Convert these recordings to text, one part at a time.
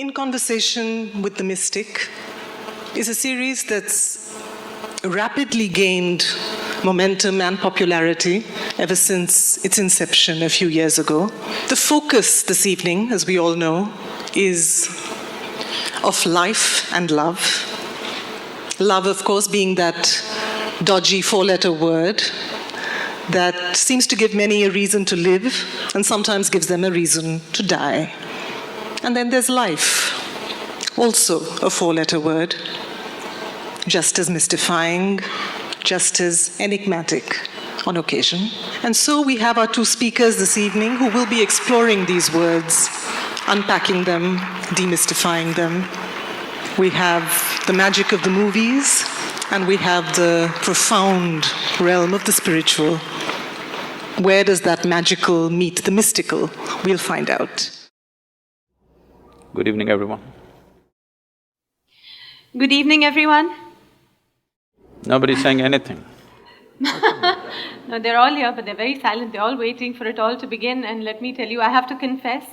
In Conversation with the Mystic is a series that's rapidly gained momentum and popularity ever since its inception a few years ago. The focus this evening, as we all know, is of life and love. Love, of course, being that dodgy four-letter word that seems to give many a reason to live and sometimes gives them a reason to die. And then there's life, also a four-letter word, just as mystifying, just as enigmatic on occasion. And so we have our two speakers this evening who will be exploring these words, unpacking them, demystifying them. We have the magic of the movies, and we have the profound realm of the spiritual. Where does that magical meet the mystical? We'll find out. Good evening, everyone. Good evening, everyone. Nobody's saying anything. No, they're all here, but they're very silent. They're all waiting for it all to begin. And let me tell you, I have to confess,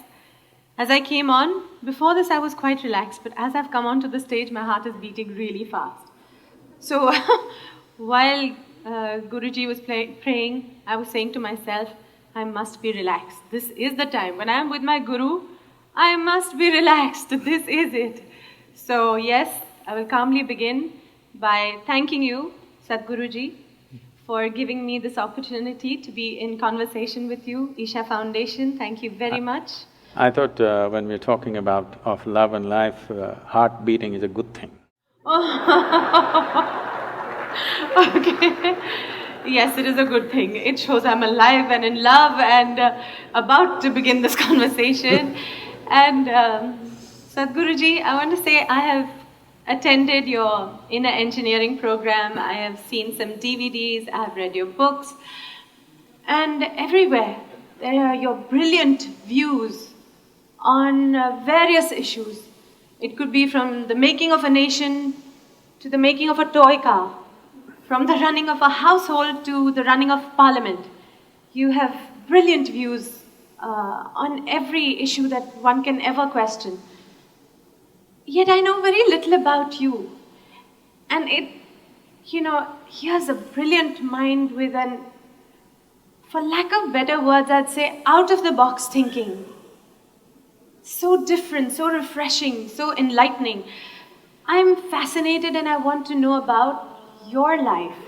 as I came on, before this I was quite relaxed, but as I've come onto the stage, my heart is beating really fast. So while Guruji was praying, I was saying to myself, I must be relaxed. This is the time. When I am with my Guru, I must be relaxed. This is it. So yes, I will calmly begin by thanking you, Sadhguruji, for giving me this opportunity to be in conversation with you. Isha Foundation, thank you very much. I thought when we're talking about of love and life, heart beating is a good thing. Okay. Yes, it is a good thing. It shows I'm alive and in love and about to begin this conversation. And Sadhguruji, I want to say I have attended your inner engineering program. I have seen some DVDs, I have read your books. And everywhere, there are your brilliant views on various issues. It could be from the making of a nation to the making of a toy car, from the running of a household to the running of parliament. You have brilliant views on every issue that one can ever question. Yet I know very little about you. And here's a brilliant mind with an, for lack of better words, I'd say out-of-the-box thinking. So different, so refreshing, so enlightening. I'm fascinated and I want to know about your life.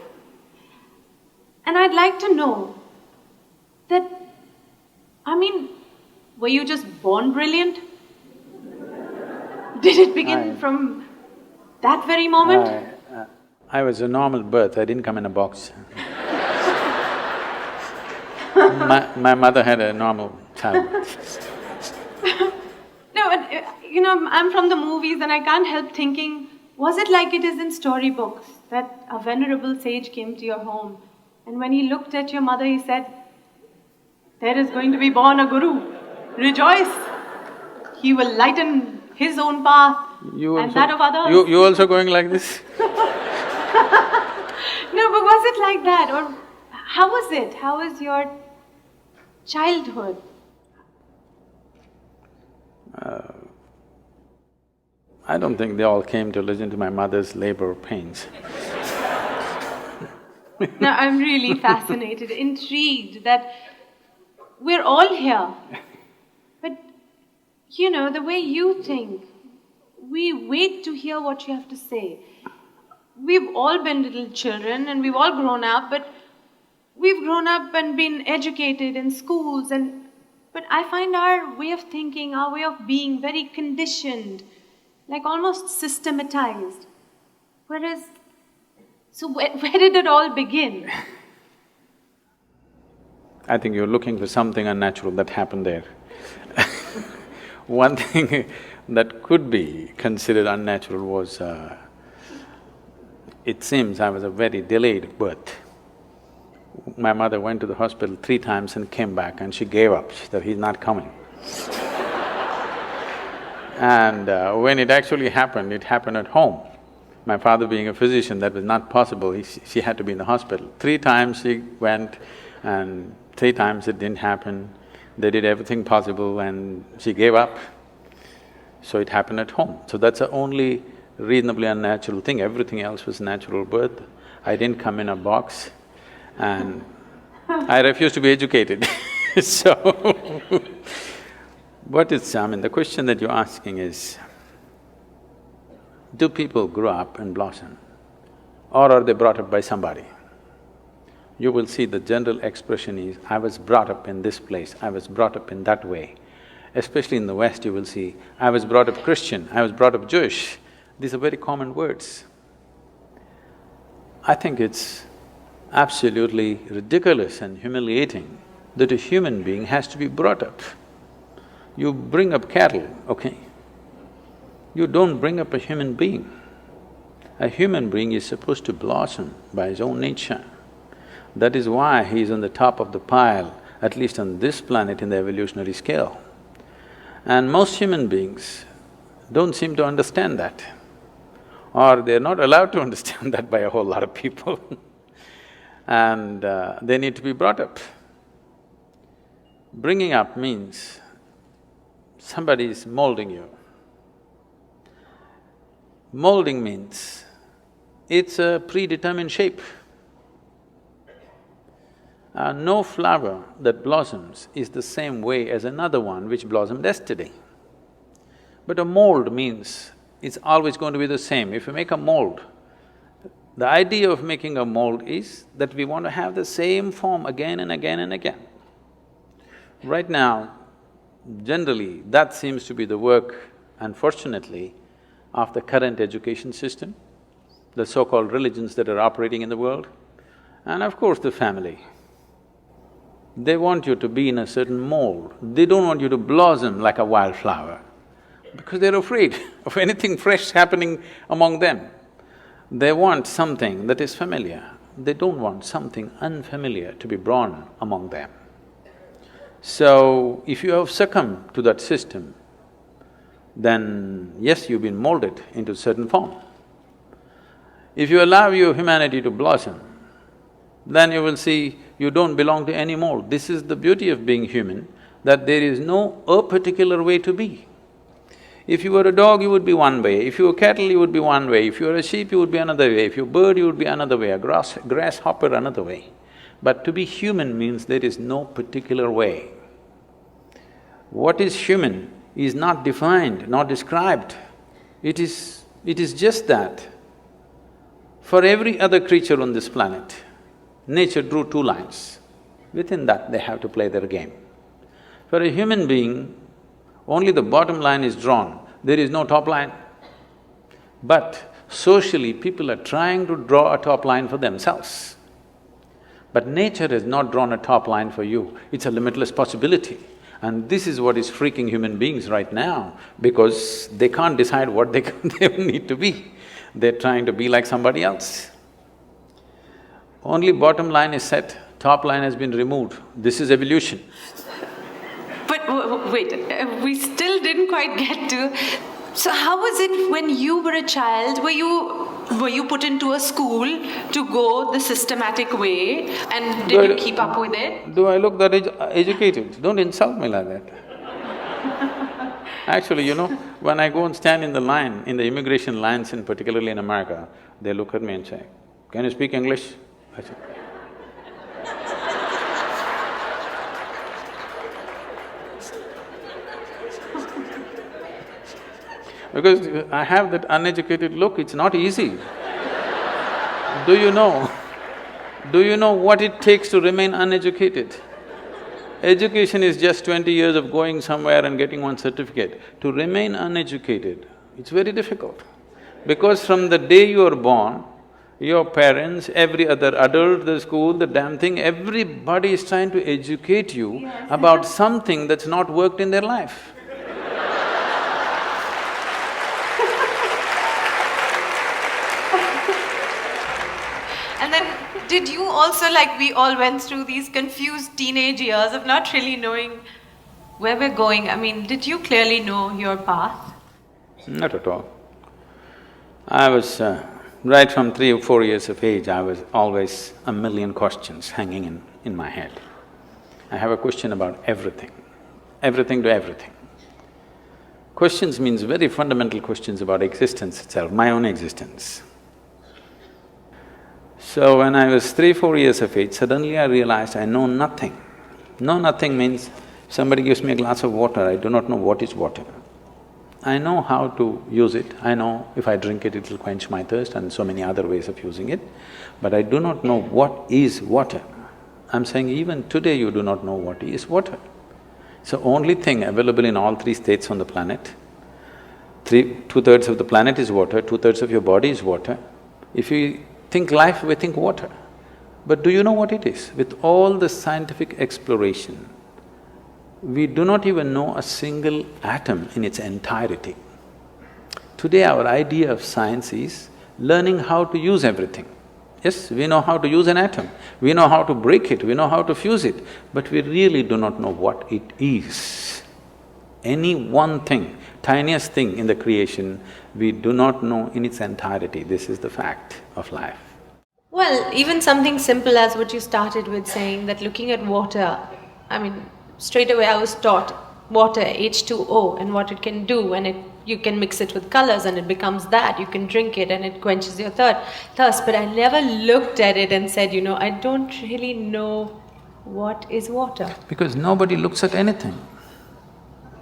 And I'd like to know that, were you just born brilliant? Did it begin from that very moment? I was a normal birth, I didn't come in a box. My mother had a normal childbirth. No, but, I'm from the movies and I can't help thinking, was it like it is in storybooks, that a venerable sage came to your home and when he looked at your mother, he said, there is going to be born a guru. Rejoice! He will lighten his own path and that of others. You also going like this? No, but was it like that? Or how was it? How was your childhood? I don't think they all came to listen to my mother's labor pains. No, I'm really fascinated, intrigued that we're all here. But, the way you think, we wait to hear what you have to say. We've all been little children and we've all grown up, but we've grown up and been educated in schools but I find our way of thinking, our way of being very conditioned, like almost systematized. So where did it all begin? I think you're looking for something unnatural that happened there. One thing that could be considered unnatural was, it seems I was a very delayed birth. My mother went to the hospital 3 times and came back and she gave up, she said, he's not coming. And when it actually happened, it happened at home. My father being a physician, that was not possible, she had to be in the hospital. 3 times she went and 3 times it didn't happen. They did everything possible and she gave up. so it happened at home. So that's the only reasonably unnatural thing, everything else was natural birth. I didn't come in a box and I refuse to be educated so the question that you're asking is, do people grow up and blossom or are they brought up by somebody? You will see the general expression is, I was brought up in this place, I was brought up in that way. Especially in the West, you will see, I was brought up Christian, I was brought up Jewish. These are very common words. I think it's absolutely ridiculous and humiliating that a human being has to be brought up. You bring up cattle, okay? You don't bring up a human being. A human being is supposed to blossom by his own nature. That is why he is on the top of the pile, at least on this planet in the evolutionary scale. And most human beings don't seem to understand that, or they're not allowed to understand that by a whole lot of people and they need to be brought up. Bringing up means somebody is molding you. Molding means it's a predetermined shape. No flower that blossoms is the same way as another one which blossomed yesterday. But a mold means it's always going to be the same. If you make a mold, the idea of making a mold is that we want to have the same form again and again and again. Right now, generally, that seems to be the work, unfortunately, of the current education system, the so-called religions that are operating in the world, and of course the family. They want you to be in a certain mold, they don't want you to blossom like a wildflower because they're afraid of anything fresh happening among them. They want something that is familiar, they don't want something unfamiliar to be born among them. So, if you have succumbed to that system, then yes, you've been molded into a certain form. If you allow your humanity to blossom, then you will see you don't belong to any mold. This is the beauty of being human, that there is no a particular way to be. If you were a dog, you would be one way, if you were cattle, you would be one way, if you were a sheep, you would be another way, if you were a bird, you would be another way, a grasshopper another way. But to be human means there is no particular way. What is human is not defined, not described. It is just that. For every other creature on this planet, nature drew two lines. Within that, they have to play their game. For a human being, only the bottom line is drawn, there is no top line. But socially, people are trying to draw a top line for themselves. But nature has not drawn a top line for you, it's a limitless possibility. And this is what is freaking human beings right now, because they can't decide what they need to be. They're trying to be like somebody else. Only bottom line is set, top line has been removed. This is evolution. But wait, we still didn't quite get to… So how was it when you were a child? Were you put into a school to go the systematic way, and did you keep up with it? Do I look that educated? Don't insult me like that. Actually, you know, when I go and stand in the line, in the immigration lines, and particularly in America, they look at me and say, "Can you speak English?" I say, because I have that uneducated look, it's not easy. Do you know what it takes to remain uneducated? Education is just 20 years of going somewhere and getting one certificate. To remain uneducated, it's very difficult. Because from the day you are born, your parents, every other adult, the school, the damn thing, everybody is trying to educate you about something that's not worked in their life. And then, did you also, like we all went through these confused teenage years of not really knowing where we're going? I mean, did you clearly know your path? Not at all. I was… right from 3 or 4 years of age, I was always a million questions hanging in my head. I have a question about everything to everything. questions means very fundamental questions about existence itself, my own existence. So when I was 3-4 years of age, suddenly I realized I know nothing. Know nothing means somebody gives me a glass of water, I do not know what is water. I know how to use it, I know if I drink it, it'll quench my thirst and so many other ways of using it, but I do not know what is water. I'm saying even today you do not know what is water. So only thing available in all three states on the planet, two-thirds of the planet is water, two-thirds of your body is water. If you think life, we think water. But do you know what it is? With all the scientific exploration, we do not even know a single atom in its entirety. Today our idea of science is learning how to use everything. Yes, we know how to use an atom, we know how to break it, we know how to fuse it, but we really do not know what it is. Any one thing, tiniest thing in the creation, we do not know in its entirety. This is the fact of life. Well, even something simple as what you started with saying, that looking at water, I mean, straight away I was taught water, H2O, and what it can do, and you can mix it with colors and it becomes that, you can drink it and it quenches your thirst. But I never looked at it and said, I don't really know what is water. Because nobody looks at anything.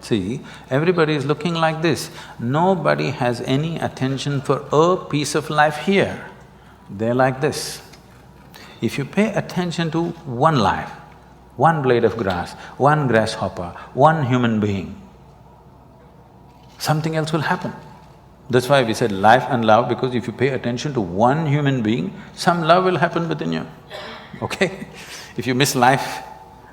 See, everybody is looking like this. Nobody has any attention for a piece of life here. They're like this. If you pay attention to one life, one blade of grass, one grasshopper, one human being, something else will happen. That's why we said life and love, because if you pay attention to one human being, some love will happen within you, okay? If you miss life,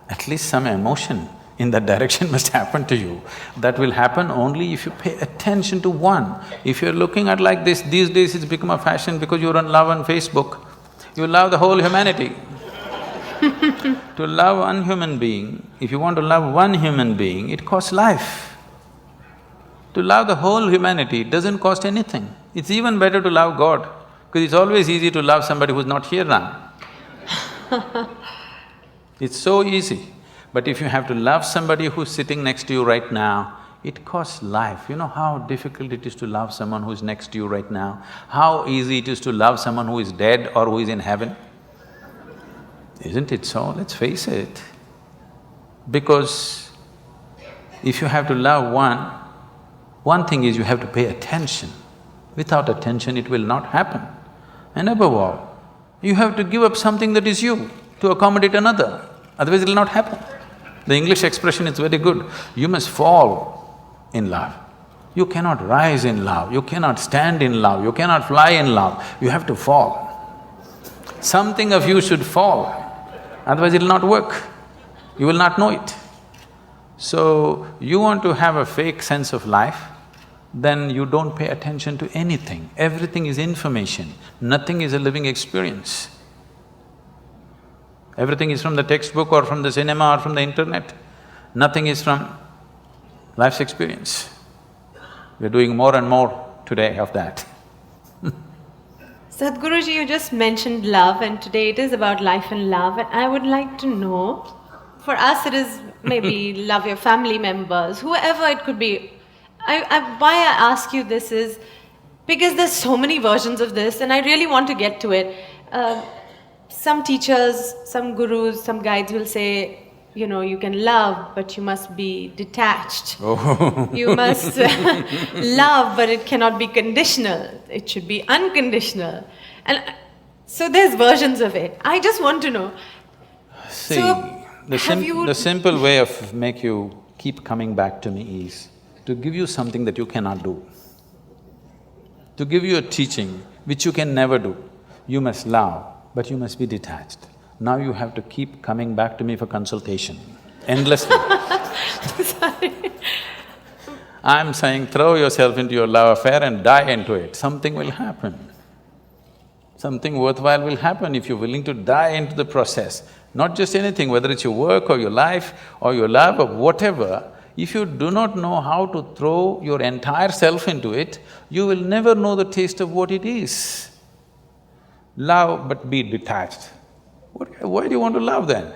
at least some emotion in that direction must happen to you. That will happen only if you pay attention to one. If you're looking at like this, these days it's become a fashion because you're on love on Facebook, you love the whole humanity. To love one human being, if you want to love one human being, it costs life. To love the whole humanity, it doesn't cost anything. It's even better to love God, because it's always easy to love somebody who's not here now. It's so easy. But if you have to love somebody who's sitting next to you right now, it costs life. You know how difficult it is to love someone who is next to you right now? How easy it is to love someone who is dead or who is in heaven? Isn't it so? Let's face it. Because if you have to love one thing is you have to pay attention. Without attention, it will not happen. And above all, you have to give up something that is you to accommodate another, otherwise it will not happen. The English expression is very good, you must fall in love. You cannot rise in love, you cannot stand in love, you cannot fly in love, you have to fall. Something of you should fall, otherwise it will not work, you will not know it. So, you want to have a fake sense of life, then you don't pay attention to anything. Everything is information, nothing is a living experience. Everything is from the textbook or from the cinema or from the internet. Nothing is from life's experience. We're doing more and more today of that. Sadhguruji, you just mentioned love, and today it is about life and love, and I would like to know, for us it is maybe love your family members, whoever it could be. Why I ask you this is because there's so many versions of this and I really want to get to it. Some teachers, some gurus, some guides will say, you can love, but you must be detached. Oh. You must love, but it cannot be conditional. It should be unconditional. And so there's versions of it. I just want to know. See, So, the simple way of make you keep coming back to me is to give you something that you cannot do. To give you a teaching which you can never do. You must love, but you must be detached. Now you have to keep coming back to me for consultation, endlessly. Sorry. I'm saying throw yourself into your love affair and die into it, something will happen. Something worthwhile will happen if you're willing to die into the process. Not just anything, whether it's your work or your life or your love or whatever, if you do not know how to throw your entire self into it, you will never know the taste of what it is. Love but be detached. Why do you want to love then?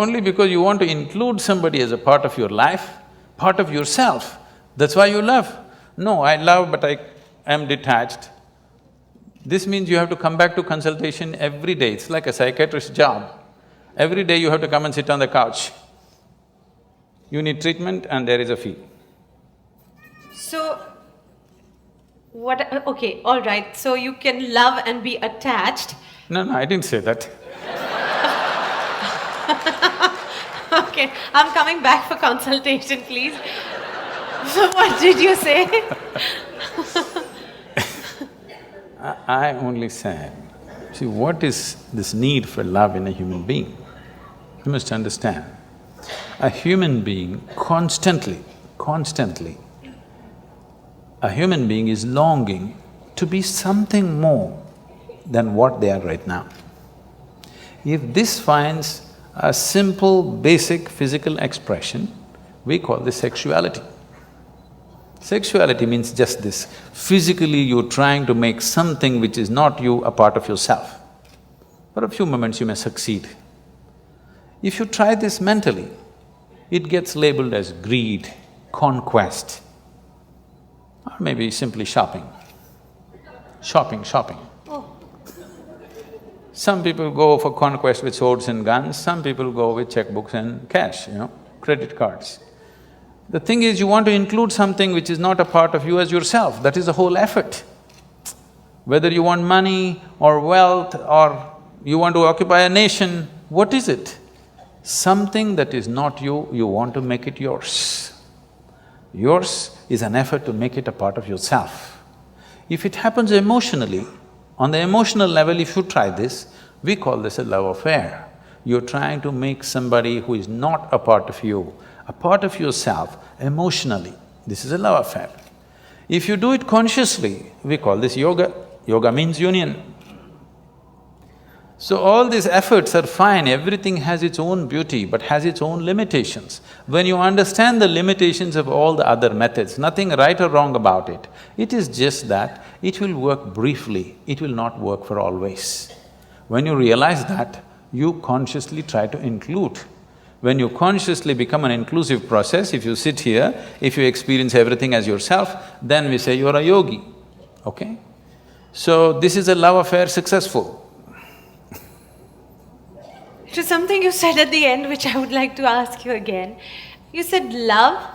Only because you want to include somebody as a part of your life, part of yourself, that's why you love. No, I love but I am detached. This means you have to come back to consultation every day, it's like a psychiatrist's job. Every day you have to come and sit on the couch. You need treatment and there is a fee. So, okay, all right. So you can love and be attached. No, I didn't say that. Okay, I'm coming back for consultation, please. So what did you say? I only said, see, what is this need for love in a human being? You must understand, a human being constantly, a human being is longing to be something more than what they are right now. If this finds a simple, basic physical expression, we call this sexuality. Sexuality means just this, physically you're trying to make something which is not you a part of yourself. For a few moments you may succeed. If you try this mentally, it gets labeled as greed, conquest, or maybe simply shopping. Shopping. Oh. Some people go for conquest with swords and guns, some people go with checkbooks and cash, credit cards. The thing is, you want to include something which is not a part of you as yourself, that is the whole effort. Whether you want money or wealth or you want to occupy a nation, what is it? Something that is not you, you want to make it yours. Yours is an effort to make it a part of yourself. If it happens emotionally, on the emotional level, if you try this, we call this a love affair. You're trying to make somebody who is not a part of you, a part of yourself emotionally. This is a love affair. If you do it consciously, we call this yoga. Yoga means union. So all these efforts are fine, everything has its own beauty but has its own limitations. When you understand the limitations of all the other methods, nothing right or wrong about it, it is just that it will work briefly, it will not work for always. When you realize that, you consciously try to include. When you consciously become an inclusive process, if you sit here, if you experience everything as yourself, then we say you're a yogi, okay? So this is a love affair successful. It was something you said at the end which I would like to ask you again. You said love,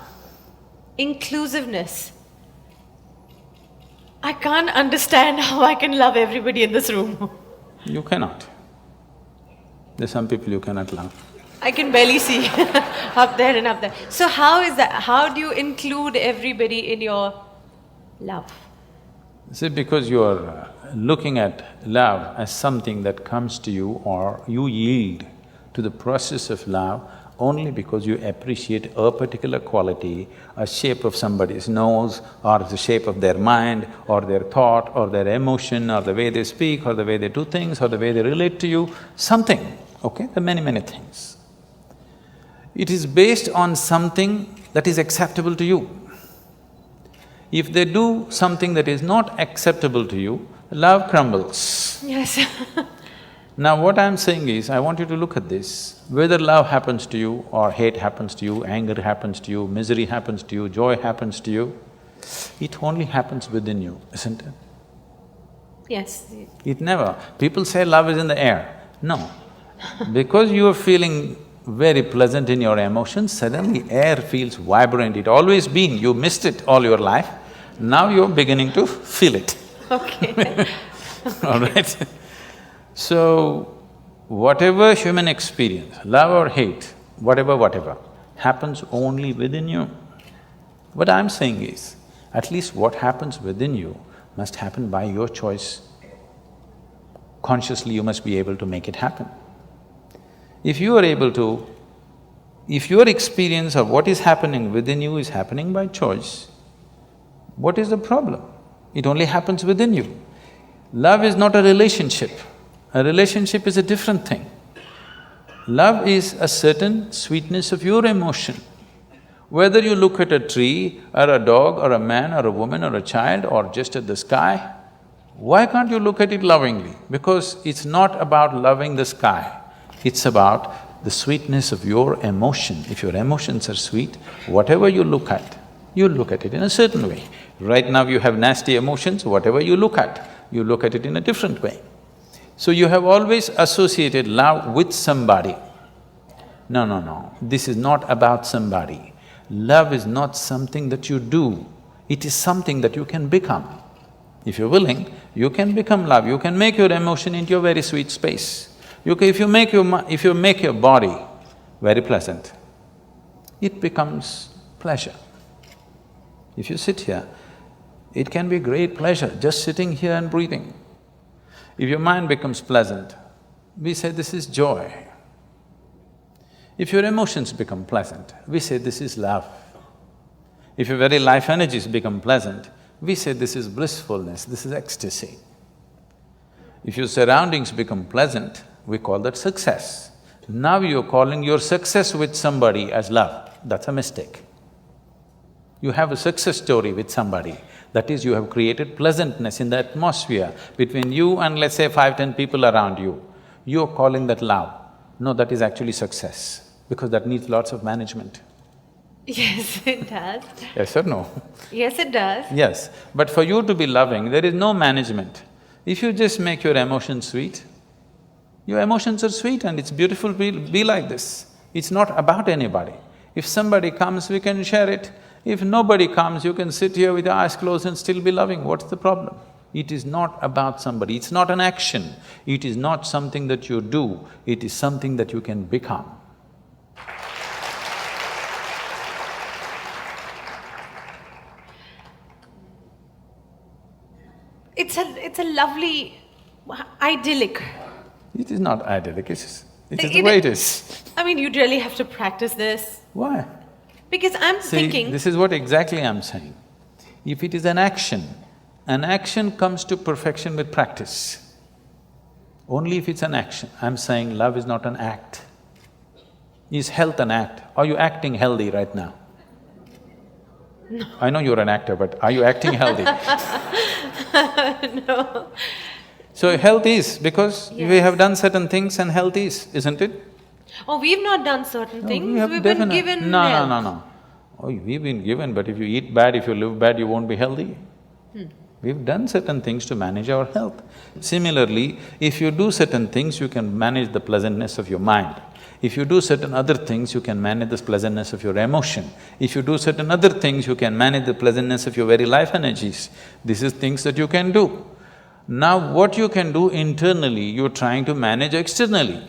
inclusiveness. I can't understand how I can love everybody in this room. You cannot. There's some people you cannot love. I can barely see up there and up there. So how is that? How do you include everybody in your love? See, because you're looking at love as something that comes to you or you yield to the process of love only because you appreciate a particular quality, a shape of somebody's nose or the shape of their mind or their thought or their emotion or the way they speak or the way they do things or the way they relate to you, something, okay? There are many things. It is based on something that is acceptable to you. If they do something that is not acceptable to you, love crumbles. Yes. Now what I'm saying is, I want you to look at this, whether love happens to you or hate happens to you, anger happens to you, misery happens to you, joy happens to you, it only happens within you, isn't it? Yes. It never… People say love is in the air. No. Because you are feeling very pleasant in your emotions, suddenly air feels vibrant, it always been, you missed it all your life, now you're beginning to feel it. Okay. All right? So, whatever human experience, love or hate, whatever, happens only within you. What I'm saying is, at least what happens within you must happen by your choice. Consciously you must be able to make it happen. If you are able to… if your experience of what is happening within you is happening by choice, what is the problem? It only happens within you. Love is not a relationship. A relationship is a different thing. Love is a certain sweetness of your emotion. Whether you look at a tree or a dog or a man or a woman or a child or just at the sky, why can't you look at it lovingly? Because it's not about loving the sky, it's about the sweetness of your emotion. If your emotions are sweet, whatever you look at it in a certain way. Right now you have nasty emotions, whatever you look at it in a different way. So you have always associated love with somebody. No, this is not about somebody. Love is not something that you do, it is something that you can become. If you're willing, you can become love, you can make your emotion into a very sweet space. If you make your body very pleasant, it becomes pleasure. If you sit here, it can be great pleasure just sitting here and breathing. If your mind becomes pleasant, we say this is joy. If your emotions become pleasant, we say this is love. If your very life energies become pleasant, we say this is blissfulness, this is ecstasy. If your surroundings become pleasant, we call that success. Now you're calling your success with somebody as love, that's a mistake. You have a success story with somebody, that is, you have created pleasantness in the atmosphere between you and let's say 5–10 people around you. You're calling that love. No, that is actually success, because that needs lots of management. Yes, it does. Yes or no? Yes, it does. Yes, but for you to be loving, there is no management. If you just make your emotions sweet, your emotions are sweet and it's beautiful, be like this. It's not about anybody. If somebody comes, we can share it. If nobody comes, you can sit here with your eyes closed and still be loving. What's the problem? It is not about somebody, it's not an action. It is not something that you do, it is something that you can become. It's a lovely, idyllic. It is not idyllic, it's the way it is. I mean, you'd really have to practice this. Why? Because I'm thinking… See, this is what exactly I'm saying. If it is an action comes to perfection with practice. Only if it's an action. I'm saying love is not an act. Is health an act? Are you acting healthy right now? No. I know you're an actor, but are you acting healthy? No. So health is, because Yes. we have done certain things and health is, isn't it? Oh, we've not done certain No, things, we have we've been definite- given No, health. no. Oh, we've been given, but if you eat bad, if you live bad, you won't be healthy. We've done certain things to manage our health. Similarly, if you do certain things, you can manage the pleasantness of your mind. If you do certain other things, you can manage the pleasantness of your emotion. If you do certain other things, you can manage the pleasantness of your very life energies. This is things that you can do. Now, what you can do internally, you're trying to manage externally.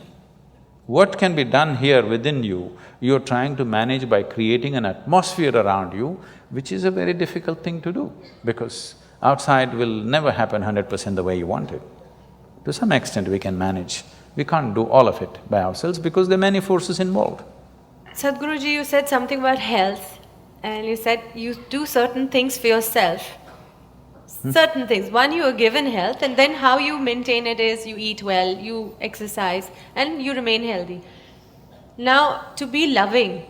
What can be done here within you, you're trying to manage by creating an atmosphere around you, which is a very difficult thing to do, because outside will never happen 100% the way you want it. To some extent we can manage, we can't do all of it by ourselves because there are many forces involved. Sadhguruji, you said something about health, and you said you do certain things for yourself. Certain things. One, you are given health, and then how you maintain it is you eat well, you exercise, and you remain healthy. Now, to be loving,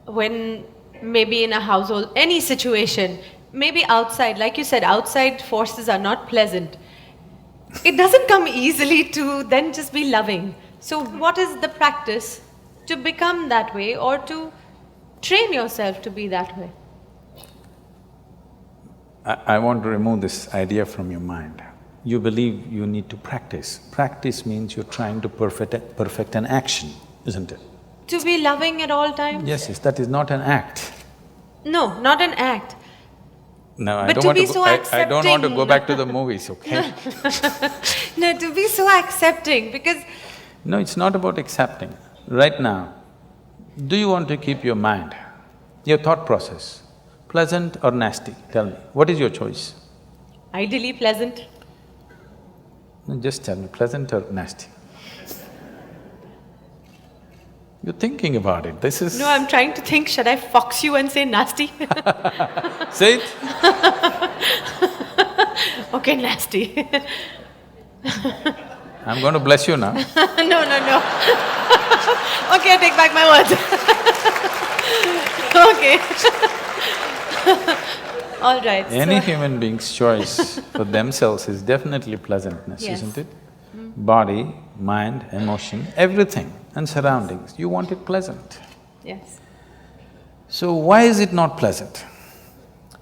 when maybe in a household, any situation, maybe outside, like you said, outside forces are not pleasant. It doesn't come easily to then just be loving. So what is the practice to become that way, or to train yourself to be that way? I want to remove this idea from your mind. You believe you need to practice. Practice means you're trying to perfect an action, isn't it? To be loving at all times? Yes, that is not an act. No, not an act. No, I But don't to want be to so I don't want to go accepting. back to the movies, okay? No, to be so accepting, because… No, it's not about accepting. Right now, do you want to keep your mind, your thought process, pleasant or nasty? Tell me, what is your choice? Ideally pleasant. No, just tell me, pleasant or nasty? You're thinking about it, this is… No, I'm trying to think, should I fox you and say nasty? Say it. Okay, nasty. I'm going to bless you now. No. Okay, I take back my words. Okay. All right. Any so, human being's choice for themselves is definitely pleasantness, Yes. isn't it? Body, mind, emotion, everything. and surroundings, you want it pleasant. Yes. So why is it not pleasant?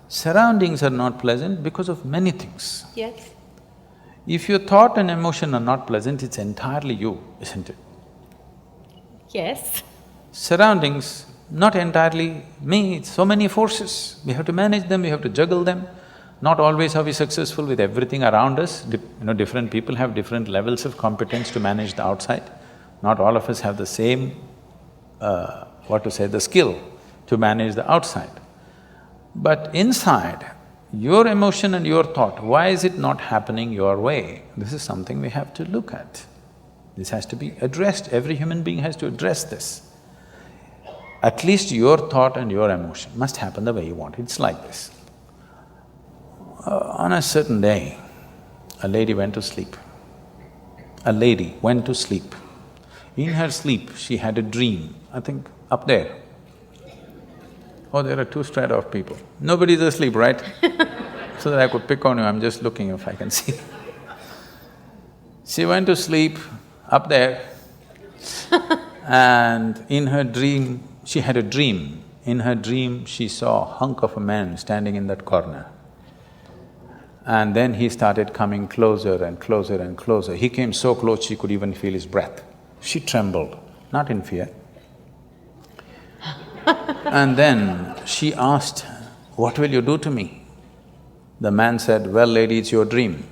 Surroundings are not pleasant because of many things. Yes. If your thought and emotion are not pleasant, it's entirely you, isn't it? Yes. Surroundings, not entirely me, it's so many forces. We have to manage them, we have to juggle them. Not always are we successful with everything around us. Different people have different levels of competence to manage the outside. Not all of us have the same, the skill to manage the outside. But inside, your emotion and your thought, why is it not happening your way? This is something we have to look at. This has to be addressed, every human being has to address this. At least your thought and your emotion must happen the way you want. It's like this. On a certain day, a lady went to sleep. A lady went to sleep. In her sleep, she had a dream, I think up there. Oh, there are two strata of people. Nobody's asleep, right? So that I could pick on you, I'm just looking if I can see. She went to sleep up there and in her dream, she had a dream. In her dream, she saw a hunk of a man standing in that corner. And then he started coming closer and closer and closer. He came so close she could even feel his breath. She trembled, not in fear. And then she asked, "What will you do to me?" The man said, "Well, lady, it's your dream."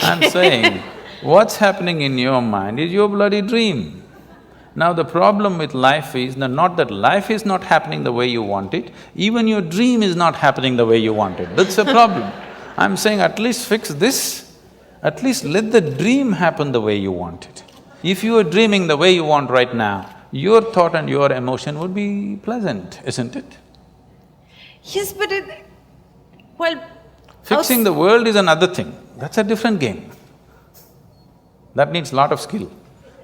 I'm saying, what's happening in your mind is your bloody dream. Now the problem with life is not that life is not happening the way you want it, even your dream is not happening the way you want it. That's a problem. I'm saying at least fix this, at least let the dream happen the way you want it. If you are dreaming the way you want right now, your thought and your emotion would be pleasant, isn't it? Yes, but Fixing the world is another thing, that's a different game. That needs lot of skill.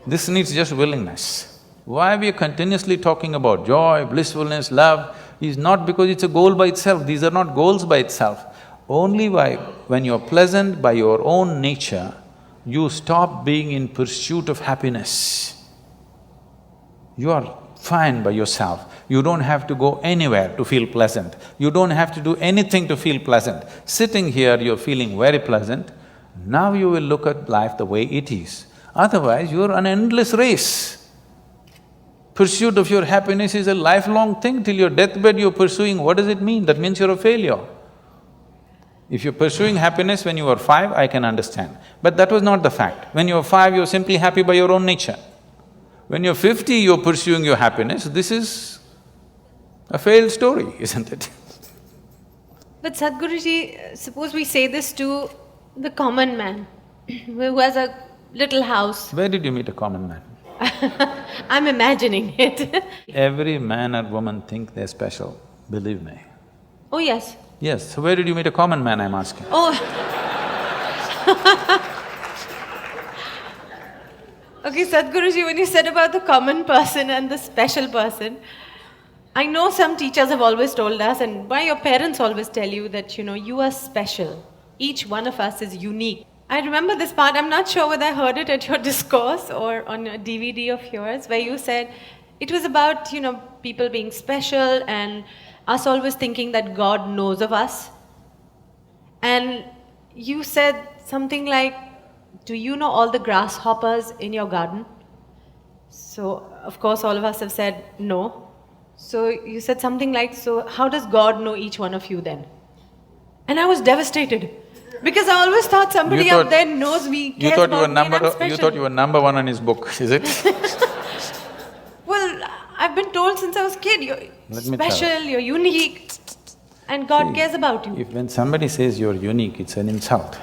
This needs just willingness. Why we are continuously talking about joy, blissfulness, love is not because it's a goal by itself, these are not goals by itself. Only when you're pleasant by your own nature, you stop being in pursuit of happiness. You are fine by yourself. You don't have to go anywhere to feel pleasant. You don't have to do anything to feel pleasant. Sitting here, you're feeling very pleasant. Now you will look at life the way it is. Otherwise, you're an endless race. Pursuit of your happiness is a lifelong thing. Till your deathbed you're pursuing, what does it mean? That means you're a failure. If you're pursuing happiness when you were 5, I can understand. But that was not the fact. When you were 5, you're simply happy by your own nature. When you're 50, you're pursuing your happiness, this is a failed story, isn't it? But Sadhguruji, suppose we say this to the common man who has a little house. Where did you meet a common man? I'm imagining it. Every man or woman think they're special, believe me. Oh, yes. Yes, so where did you meet a common man, I'm asking? Oh. Okay, Sadhguruji, when you said about the common person and the special person, I know some teachers have always told us, and why your parents always tell you that, you are special. Each one of us is unique. I remember this part, I'm not sure whether I heard it at your discourse or on a DVD of yours, where you said it was about, people being special and us always thinking that God knows of us. And you said something like, do you know all the grasshoppers in your garden? So, of course, all of us have said no. So you said something like, so how does God know each one of you then? And I was devastated. Because I always thought somebody out there knows me, cares about me, and I'm special. You thought you were number one on his book, is it? Well, I've been told since I was a kid, you're special, you're unique, and God cares about you. When somebody says you're unique, it's an insult.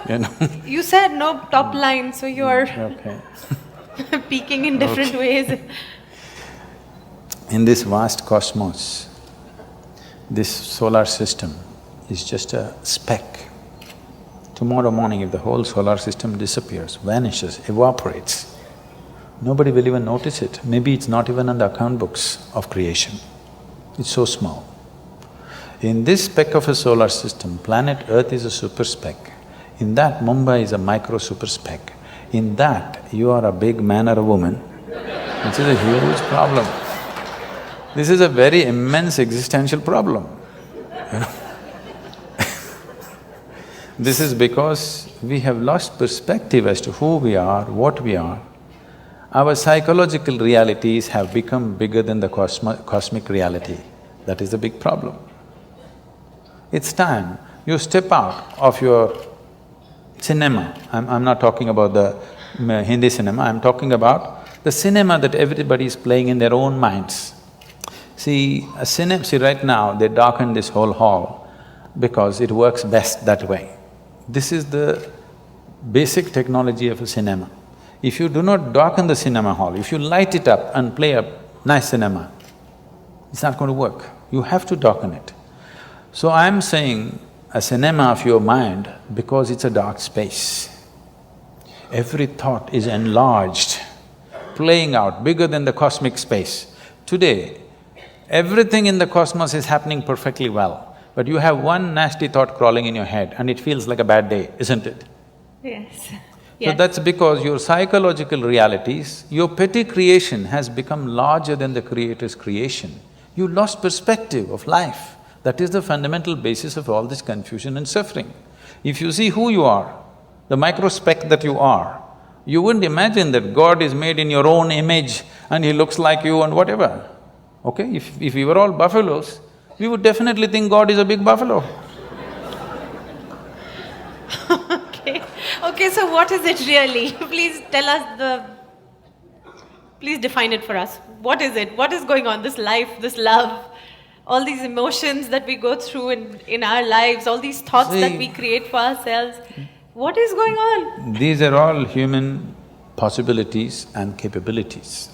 No, you said no top line, so you're okay. peaking in different ways. In this vast cosmos, this solar system is just a speck. Tomorrow morning, if the whole solar system disappears, vanishes, evaporates, nobody will even notice it. Maybe it's not even on the account books of creation. It's so small. In this speck of a solar system, planet Earth is a super speck. In that, Mumbai is a micro super speck. In that, you are a big man or a woman, which is a huge problem. This is a very immense existential problem. This is because we have lost perspective as to who we are, what we are. Our psychological realities have become bigger than the cosmic reality. That is the big problem. It's time you step out of your cinema. I'm not talking about the Hindi cinema, I'm talking about the cinema that everybody is playing in their own minds. See, right now they darken this whole hall because it works best that way. This is the basic technology of a cinema. If you do not darken the cinema hall, if you light it up and play a nice cinema, it's not going to work. You have to darken it. So I'm saying a cinema of your mind because it's a dark space. Every thought is enlarged, playing out bigger than the cosmic space. Today, everything in the cosmos is happening perfectly well, but you have one nasty thought crawling in your head and it feels like a bad day, isn't it? Yes. So that's because your psychological realities, your petty creation has become larger than the Creator's creation. You lost perspective of life. That is the fundamental basis of all this confusion and suffering. If you see who you are, the microspeck that you are, you wouldn't imagine that God is made in your own image and He looks like you and whatever. Okay? If we were all buffaloes, we would definitely think God is a big buffalo. Okay, so what is it really? Please tell us please define it for us. What is it? What is going on? This life, this love, all these emotions that we go through in our lives, all these thoughts that we create for ourselves. What is going on? These are all human possibilities and capabilities.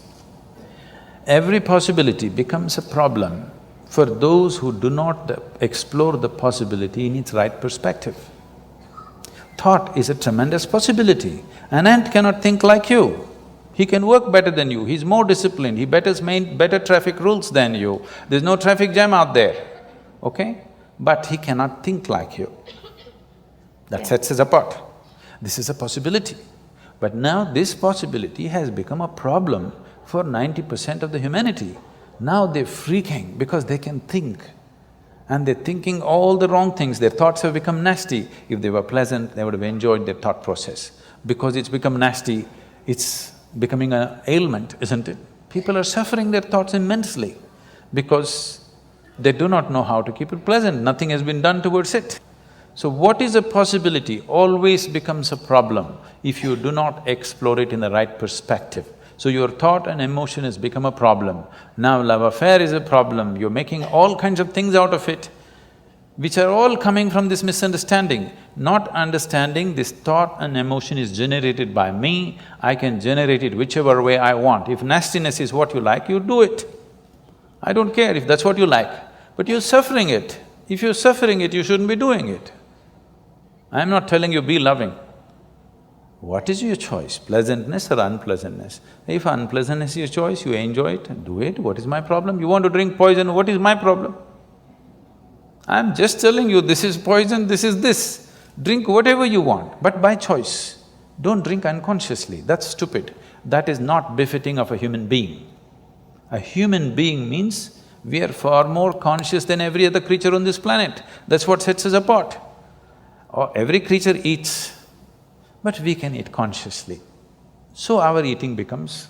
Every possibility becomes a problem for those who do not explore the possibility in its right perspective. Thought is a tremendous possibility. An ant cannot think like you. He can work better than you, he's more disciplined, he better traffic rules than you. There's no traffic jam out there, okay? But he cannot think like you. That sets us apart. This is a possibility. But now this possibility has become a problem for 90% of the humanity. Now they're freaking because they can think. And they're thinking all the wrong things, their thoughts have become nasty. If they were pleasant, they would have enjoyed their thought process. Because it's become nasty, it's becoming an ailment, isn't it? People are suffering their thoughts immensely because they do not know how to keep it pleasant, nothing has been done towards it. So what is a possibility always becomes a problem if you do not explore it in the right perspective. So your thought and emotion has become a problem. Now love affair is a problem, you're making all kinds of things out of it, which are all coming from this misunderstanding. Not understanding this thought and emotion is generated by me, I can generate it whichever way I want. If nastiness is what you like, you do it. I don't care if that's what you like, but you're suffering it. If you're suffering it, you shouldn't be doing it. I'm not telling you be loving. What is your choice, pleasantness or unpleasantness? If unpleasantness is your choice, you enjoy it, do it, what is my problem? You want to drink poison, what is my problem? I'm just telling you, this is poison, this is this. Drink whatever you want, but by choice. Don't drink unconsciously, that's stupid. That is not befitting of a human being. A human being means we are far more conscious than every other creature on this planet. That's what sets us apart. Every creature eats, but we can eat consciously. So our eating becomes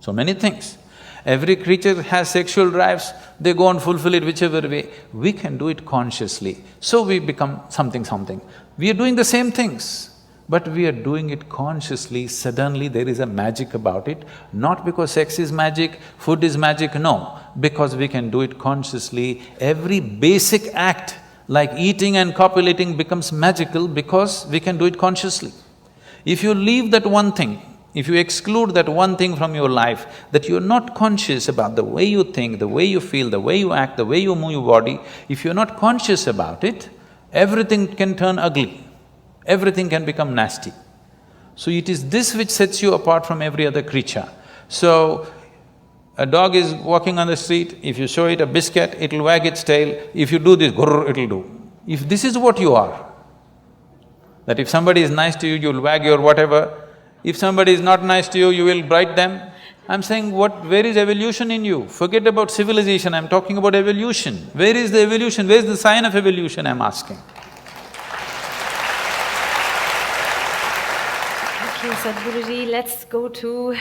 so many things. Every creature has sexual drives, they go and fulfill it whichever way. We can do it consciously, so we become something. We are doing the same things, but we are doing it consciously. Suddenly there is a magic about it, not because sex is magic, food is magic, no. Because we can do it consciously, every basic act like eating and copulating becomes magical because we can do it consciously. If you leave that one thing, if you exclude that one thing from your life, that you're not conscious about the way you think, the way you feel, the way you act, the way you move your body, if you're not conscious about it, everything can turn ugly, everything can become nasty. So it is this which sets you apart from every other creature. So, A dog is walking on the street, if you show it a biscuit, it'll wag its tail. If you do this, grrr, it'll do. If this is what you are, that if somebody is nice to you, you'll wag your whatever. If somebody is not nice to you, you will bite them. I'm saying where is evolution in you? Forget about civilization, I'm talking about evolution. Where is the evolution? Where is the sign of evolution, I'm asking? Okay, Sadhguruji, let's go to…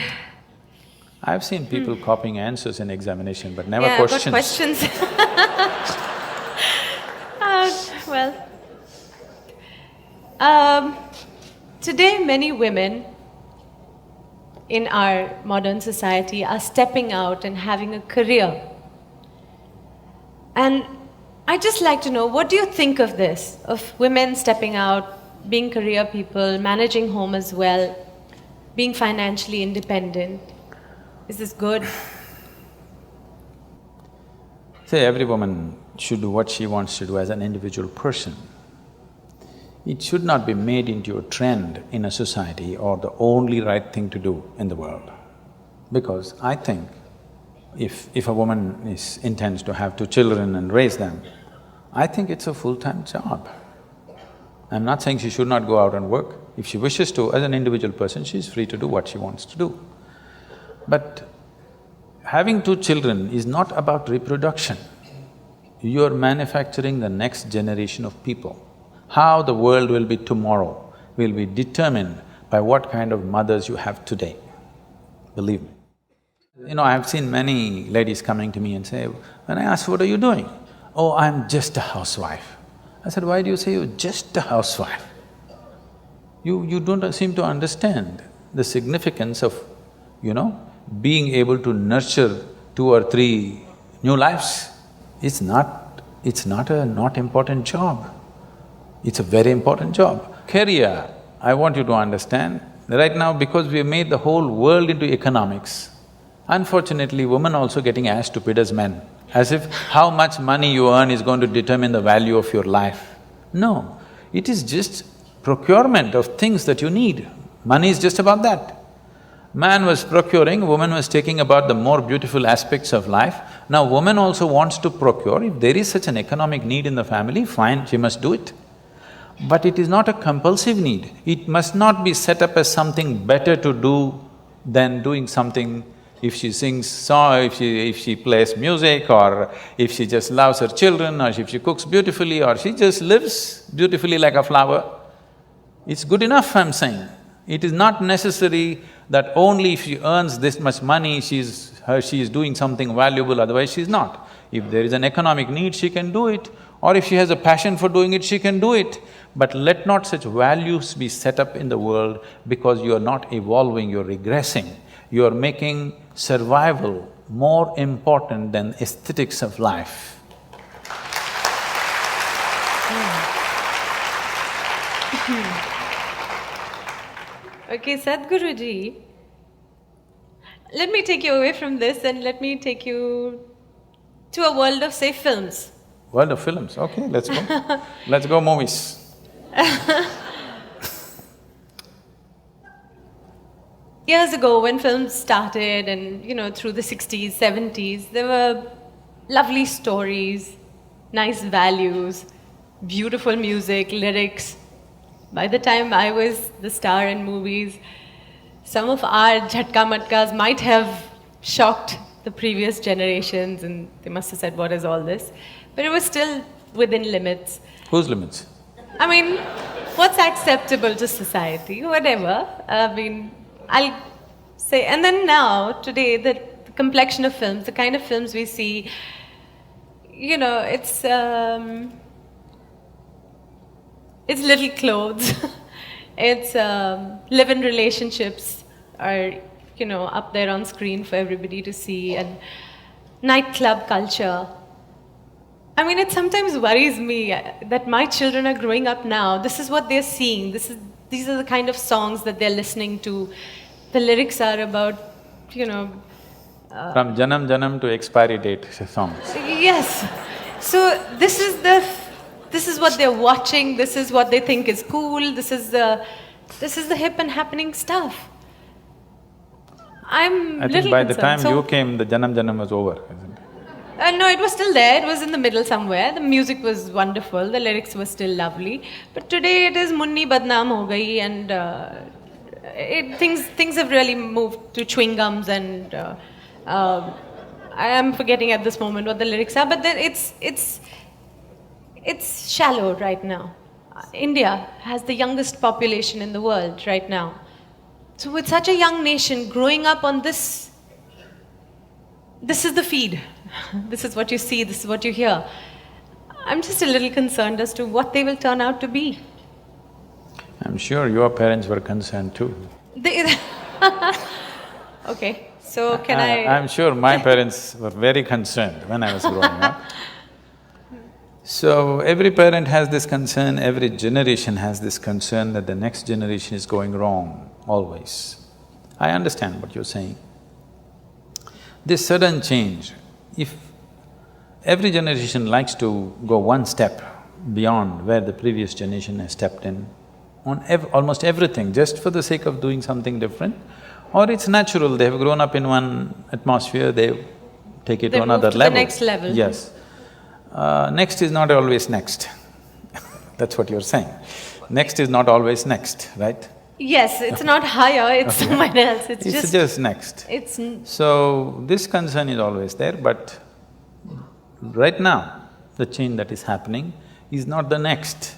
I've seen people copying answers in examination, but never yeah, questions. I've got questions. Well… today many women in our modern society are stepping out and having a career. And I'd just like to know, what do you think of this? Of women stepping out, being career people, managing home as well, being financially independent? Is this good? Say, every woman should do what she wants to do as an individual person. It should not be made into a trend in a society or the only right thing to do in the world. Because I think if a woman intends to have 2 children and raise them, I think it's a full-time job. I'm not saying she should not go out and work. If she wishes to, as an individual person, she's free to do what she wants to do. But having 2 children is not about reproduction. You're manufacturing the next generation of people. How the world will be tomorrow will be determined by what kind of mothers you have today, believe me. You know, I've seen many ladies coming to me and say, when I ask, what are you doing? Oh, I'm just a housewife. I said, why do you say you're just a housewife? You don't seem to understand the significance of, being able to nurture 2 or 3 new lives. It's not a not important job. It's a very important job. Career, I want you to understand, right now because we have made the whole world into economics, unfortunately women also getting as stupid as men, as if how much money you earn is going to determine the value of your life. No, it is just procurement of things that you need. Money is just about that. Man was procuring, woman was taking about the more beautiful aspects of life. Now woman also wants to procure. If there is such an economic need in the family, fine, she must do it. But it is not a compulsive need. It must not be set up as something better to do than doing something. If she sings song, if she plays music, or if she just loves her children, or if she cooks beautifully, or she just lives beautifully like a flower, it's good enough, I'm saying. It is not necessary that only if she earns this much money, she is doing something valuable, otherwise she's not. If there is an economic need, she can do it, or if she has a passion for doing it, she can do it. But let not such values be set up in the world because you are not evolving, you're regressing. You are making survival more important than aesthetics of life. Okay, Sadhguruji, let me take you away from this and let me take you to a world of, say, films. World of films, okay, let's go. Let's go movies. Years ago, when films started and, through the 60s, 70s, there were lovely stories, nice values, beautiful music, lyrics. By the time I was the star in movies, some of our jhatka matkas might have shocked the previous generations and they must have said, what is all this? But it was still within limits. Whose limits? I mean, what's acceptable to society, whatever. I'll say, and then now, today, the complexion of films, the kind of films we see, it's little clothes, it's live-in relationships are, up there on screen for everybody to see, and nightclub culture. I mean, it sometimes worries me that my children are growing up now, this is what they're seeing, these are the kind of songs that they're listening to. The lyrics are about, From Janam Janam to expiry date songs. Yes. So this is what they're watching, this is what they think is cool, this is the hip and happening stuff. I'm I little think by the concerned. time you came, the Janam Janam was over, isn't it? No, it was still there. It was in the middle somewhere. The music was wonderful. The lyrics were still lovely. But today it is Munni Badnaam Ho Gayi, and things have really moved to chewing gums, and I am forgetting at this moment what the lyrics are. But then it's shallow right now. India has the youngest population in the world right now. So with such a young nation growing up on this is the feed. This is what you see, this is what you hear. I'm just a little concerned as to what they will turn out to be. I'm sure your parents were concerned too. Okay, so can I'm sure my parents were very concerned when I was growing up. So every parent has this concern, every generation has this concern that the next generation is going wrong, always. I understand what you're saying. This sudden change, if every generation likes to go one step beyond where the previous generation has stepped in, on almost everything, just for the sake of doing something different, or it's natural, they have grown up in one atmosphere, they take it to another level. They move to the next level. Yes. Next is not always next. That's what you're saying. Next is not always next, right? Yes, it's not higher, it's somewhere else, It's just next. So, this concern is always there, but right now, the change that is happening is not the next.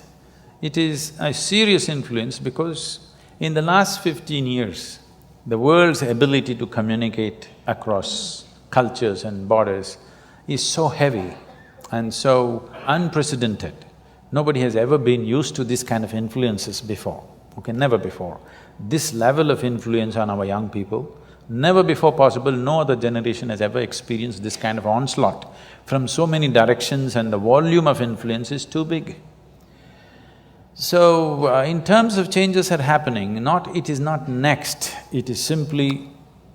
It is a serious influence because in the last 15 years, the world's ability to communicate across cultures and borders is so heavy and so unprecedented. Nobody has ever been used to this kind of influences before, okay, never before. This level of influence on our young people, never before possible, no other generation has ever experienced this kind of onslaught from so many directions, and the volume of influence is too big. So, in terms of changes that are happening, it is not next, it is simply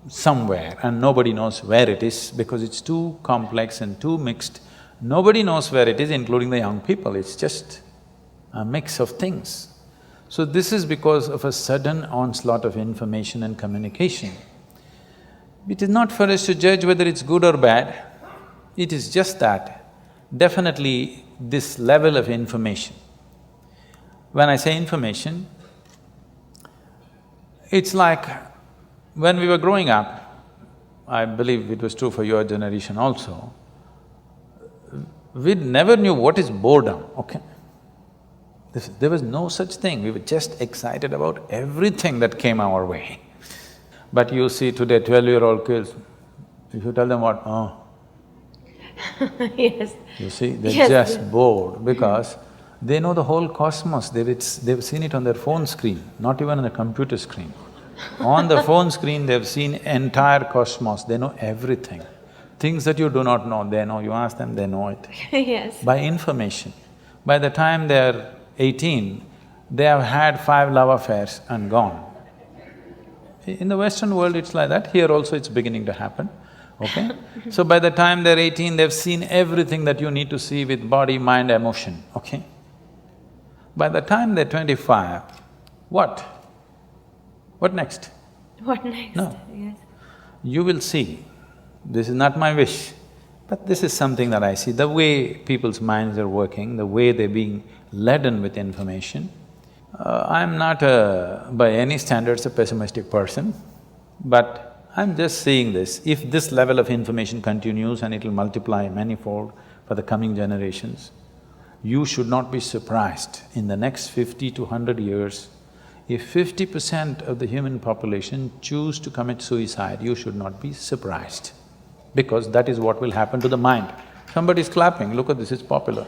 somewhere and nobody knows where it is because it's too complex and too mixed. Nobody knows where it is, including the young people, it's just a mix of things. So this is because of a sudden onslaught of information and communication. It is not for us to judge whether it's good or bad, it is just that definitely this level of information. When I say information, it's like when we were growing up, I believe it was true for your generation also, we never knew what is boredom, okay? There was no such thing, we were just excited about everything that came our way. But you see today 12-year-old kids, if you tell them what, oh. Yes. You see, they're Yes. just bored because they know the whole cosmos, they've seen it on their phone screen, not even on a computer screen. On the phone screen, they've seen entire cosmos, they know everything. Things that you do not know, they know, you ask them, they know it. Yes. By information. By the time they're 18, they have had 5 love affairs and gone. In the Western world, it's like that, here also it's beginning to happen, okay? So by the time they're 18, they've seen everything that you need to see with body, mind, emotion, okay? By the time they're 25, what? What next? What next? No. Yes. You will see, this is not my wish, but this is something that I see, the way people's minds are working, the way they're being laden with information. I'm not by any standards a pessimistic person, but I'm just seeing this. If this level of information continues and it'll multiply manifold for the coming generations, you should not be surprised in the next 50 to 100 years, if 50% of the human population choose to commit suicide, you should not be surprised, because that is what will happen to the mind. Somebody's clapping, look at this, it's popular.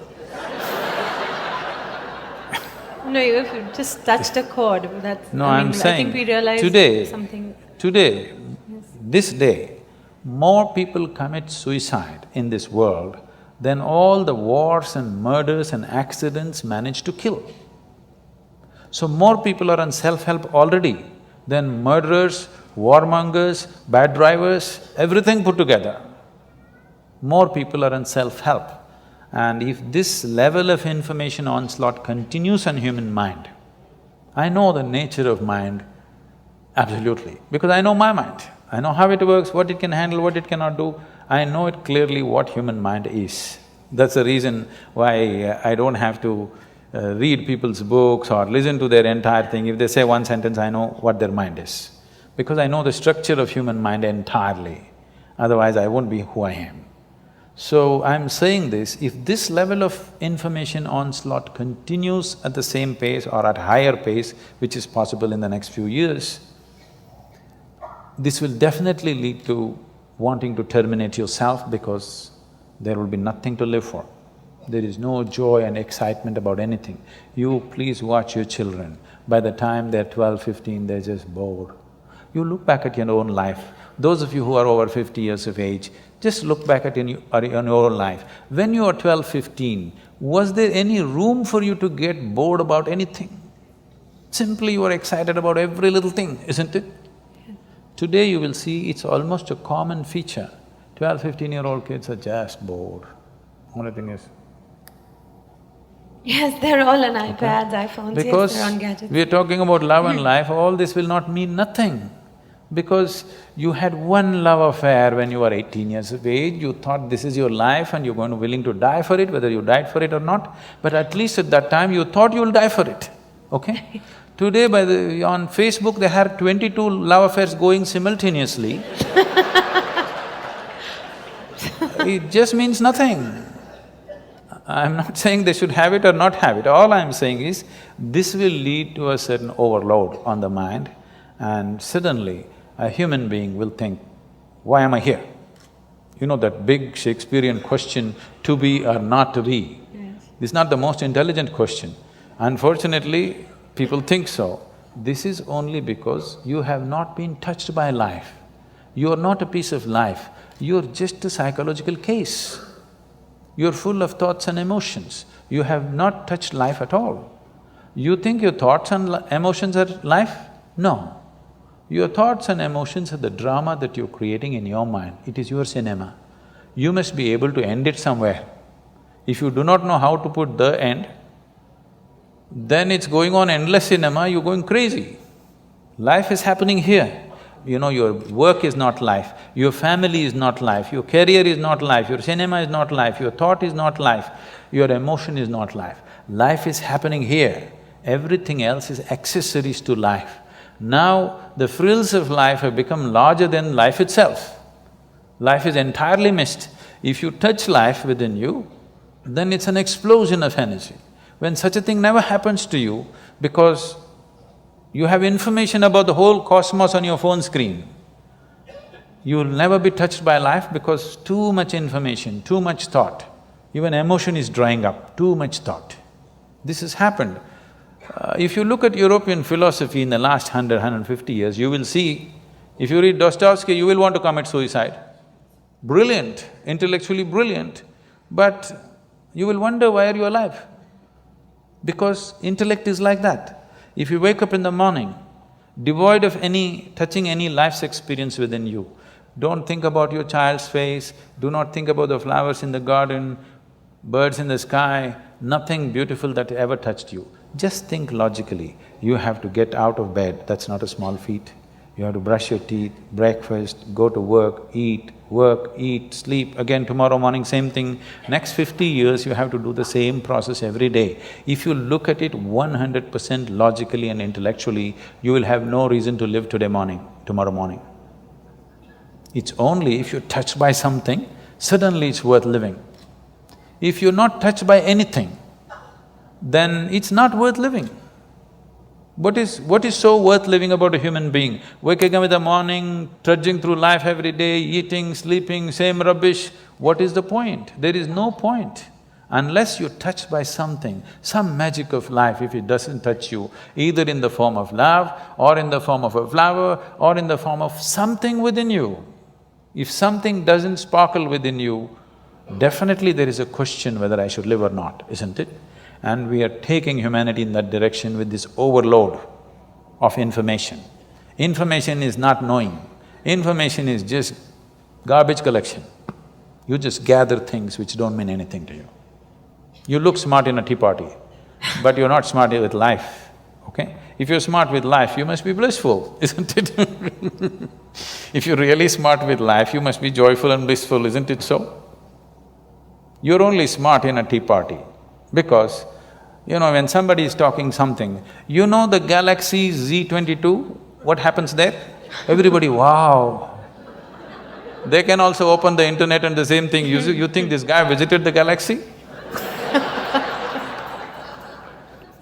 No, you've just touched a chord, that's… No, I mean, saying, I think we realize today, something… this day, more people commit suicide in this world than all the wars and murders and accidents manage to kill. So more people are on self-help already than murderers, warmongers, bad drivers, everything put together. More people are on self-help. And if this level of information onslaught continues on human mind, I know the nature of mind absolutely, because I know my mind. I know how it works, what it can handle, what it cannot do. I know it clearly what human mind is. That's the reason why I don't have to read people's books or listen to their entire thing. If they say one sentence, I know what their mind is. Because I know the structure of human mind entirely. Otherwise, I won't be who I am. So, I'm saying this, if this level of information onslaught continues at the same pace or at higher pace, which is possible in the next few years, this will definitely lead to wanting to terminate yourself because there will be nothing to live for. There is no joy and excitement about anything. You please watch your children. By the time they're 12, 15, they're just bored. You look back at your own life. Those of you who are over 50 years of age, just look back at your own life. When you were 12, 15, was there any room for you to get bored about anything? Simply you were excited about every little thing, isn't it? Today you will see it's almost a common feature. 12, 15-year-old kids are just bored. Only thing is… Yes, they're all on iPads, iPhones, yes, they're on gadgets. Because we are talking about love and life, all this will not mean nothing. Because you had one love affair when you were 18 years of age, you thought this is your life and you're going to willing to die for it, whether you died for it or not. But at least at that time you thought you'll die for it, okay? Today on Facebook they have 22 love affairs going simultaneously. It just means nothing. I'm not saying they should have it or not have it. All I'm saying is, this will lead to a certain overload on the mind, and suddenly a human being will think, why am I here? You know that big Shakespearean question, to be or not to be? Yes. This is not the most intelligent question. Unfortunately, people think so. This is only because you have not been touched by life. You are not a piece of life, you're just a psychological case. You're full of thoughts and emotions. You have not touched life at all. You think your thoughts and emotions are life? No. Your thoughts and emotions are the drama that you're creating in your mind. It is your cinema. You must be able to end it somewhere. If you do not know how to put the end, then it's going on endless cinema, you're going crazy. Life is happening here. You know, your work is not life, your family is not life, your career is not life, your cinema is not life, your thought is not life, your emotion is not life. Life is happening here. Everything else is accessories to life. Now, the frills of life have become larger than life itself. Life is entirely missed. If you touch life within you, then it's an explosion of energy. When such a thing never happens to you, because you have information about the whole cosmos on your phone screen, you will never be touched by life because too much information, too much thought, even emotion is drying up, too much thought. This has happened. If you look at European philosophy in the last 150 years, you will see, if you read Dostoevsky, you will want to commit suicide. Brilliant, intellectually brilliant, but you will wonder why are you alive? Because intellect is like that. If you wake up in the morning, devoid of touching any life's experience within you, don't think about your child's face, do not think about the flowers in the garden, birds in the sky, nothing beautiful that ever touched you. Just think logically, you have to get out of bed, that's not a small feat. You have to brush your teeth, breakfast, go to work, eat, sleep, again tomorrow morning same thing. Next 50 years you have to do the same process every day. If you look at it 100% logically and intellectually, you will have no reason to live tomorrow morning. It's only if you're touched by something, suddenly it's worth living. If you're not touched by anything, then it's not worth living. What is so worth living about a human being? Waking up in the morning, trudging through life every day, eating, sleeping, same rubbish, what is the point? There is no point. Unless you're touched by something, some magic of life, if it doesn't touch you, either in the form of love, or in the form of a flower, or in the form of something within you. If something doesn't sparkle within you, definitely there is a question whether I should live or not, isn't it? And we are taking humanity in that direction with this overload of information. Information is not knowing, information is just garbage collection. You just gather things which don't mean anything to you. You look smart in a tea party, but you're not smart with life, okay? If you're smart with life, you must be blissful, isn't it? If you're really smart with life, you must be joyful and blissful, isn't it so? You're only smart in a tea party because, when somebody is talking something, the galaxy Z22, what happens there? Everybody, wow. They can also open the internet and the same thing. You think this guy visited the galaxy?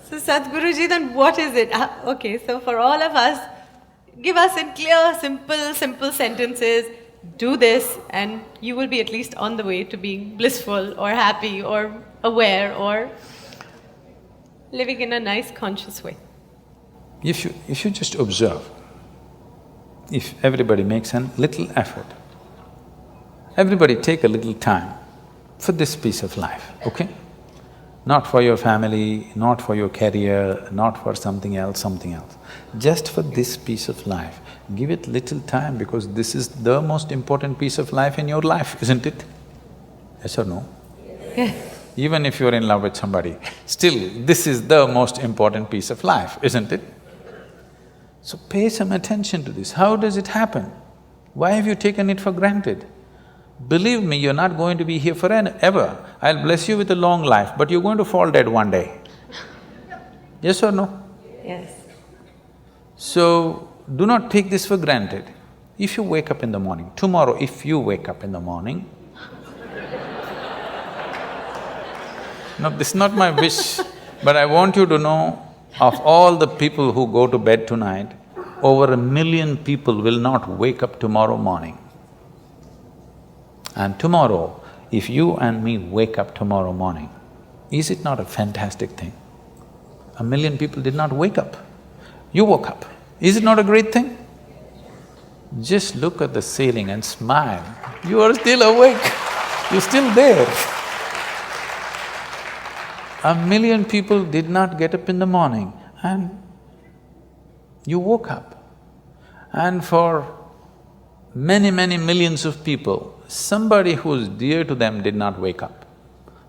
So Sadhguruji, then what is it? Okay, so for all of us, give us in clear, simple sentences, do this and you will be at least on the way to being blissful or happy or aware or living in a nice conscious way. If you just observe, if everybody makes a little effort, everybody take a little time for this piece of life, okay? Not for your family, not for your career, not for something else. Just for this piece of life, give it little time because this is the most important piece of life in your life, isn't it? Yes or no? Yes. Even if you're in love with somebody, still this is the most important piece of life, isn't it? So pay some attention to this. How does it happen? Why have you taken it for granted? Believe me, you're not going to be here forever. I'll bless you with a long life, but you're going to fall dead one day. Yes or no? Yes. So, do not take this for granted. If you wake up in the morning, tomorrow if you wake up in the morning… No, this is not my wish, but I want you to know, of all the people who go to bed tonight, over 1 million people will not wake up tomorrow morning. And tomorrow, if you and me wake up tomorrow morning, is it not a fantastic thing? 1 million people did not wake up. You woke up. Is it not a great thing? Just look at the ceiling and smile. You are still awake. You're still there. 1 million people did not get up in the morning and you woke up. And for many millions of people, somebody who's dear to them did not wake up.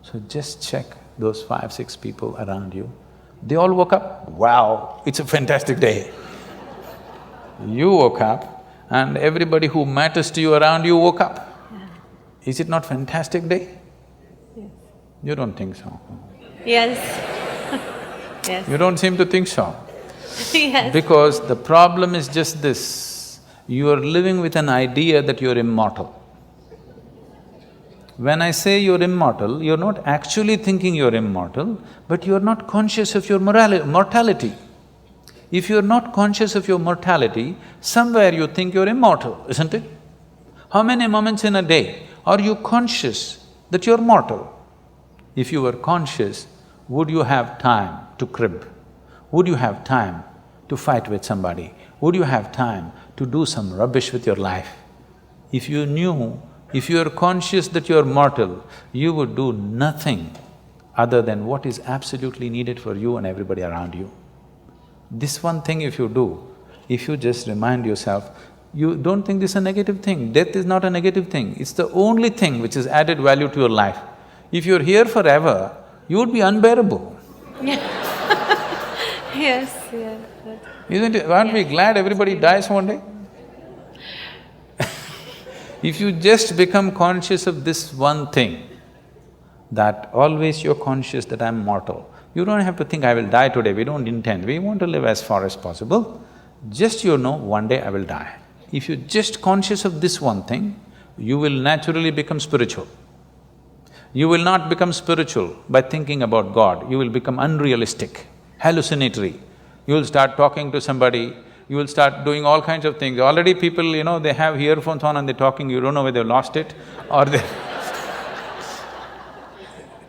So just check those 5, 6 people around you. They all woke up, wow, it's a fantastic day. You woke up and everybody who matters to you around you woke up. Is it not fantastic day? Yes. You don't think so? Yes. Yes. You don't seem to think so. Yes. Because the problem is just this, you are living with an idea that you're immortal. When I say you're immortal, you're not actually thinking you're immortal, but you're not conscious of your mortality. If you're not conscious of your mortality, somewhere you think you're immortal, isn't it? How many moments in a day are you conscious that you're mortal? If you were conscious, would you have time to crib? Would you have time to fight with somebody? Would you have time to do some rubbish with your life? If you knew, if you are conscious that you are mortal, you would do nothing other than what is absolutely needed for you and everybody around you. This one thing if you do, if you just remind yourself, you don't think this is a negative thing. Death is not a negative thing, it's the only thing which has added value to your life. If you're here forever, you would be unbearable. Yes, yes. Isn't it? Aren't we glad everybody dies one day? If you just become conscious of this one thing, that always you're conscious that I'm mortal, you don't have to think, I will die today, we don't intend, we want to live as far as possible. Just one day I will die. If you're just conscious of this one thing, you will naturally become spiritual. You will not become spiritual by thinking about God, you will become unrealistic, hallucinatory. You will start talking to somebody, you will start doing all kinds of things. Already people, they have earphones on and they're talking, you don't know whether they've lost it or they…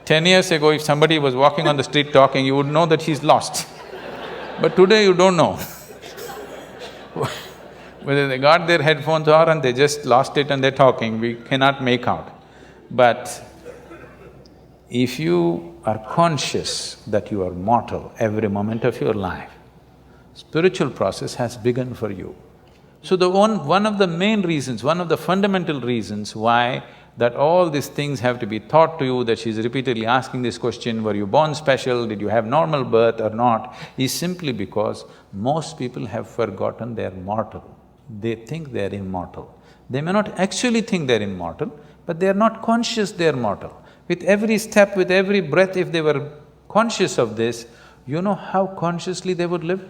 10 years ago, if somebody was walking on the street talking, you would know that he's lost. But today you don't know whether they got their headphones on and they just lost it and they're talking, we cannot make out. But if you are conscious that you are mortal every moment of your life, spiritual process has begun for you. So one of the main reasons, one of the fundamental reasons why that all these things have to be taught to you, that she's repeatedly asking this question, were you born special, did you have normal birth or not, is simply because most people have forgotten they're mortal. they think they're immortal. They may not actually think they're immortal, but they're not conscious they're mortal. With every step, with every breath, if they were conscious of this, you know how consciously they would live?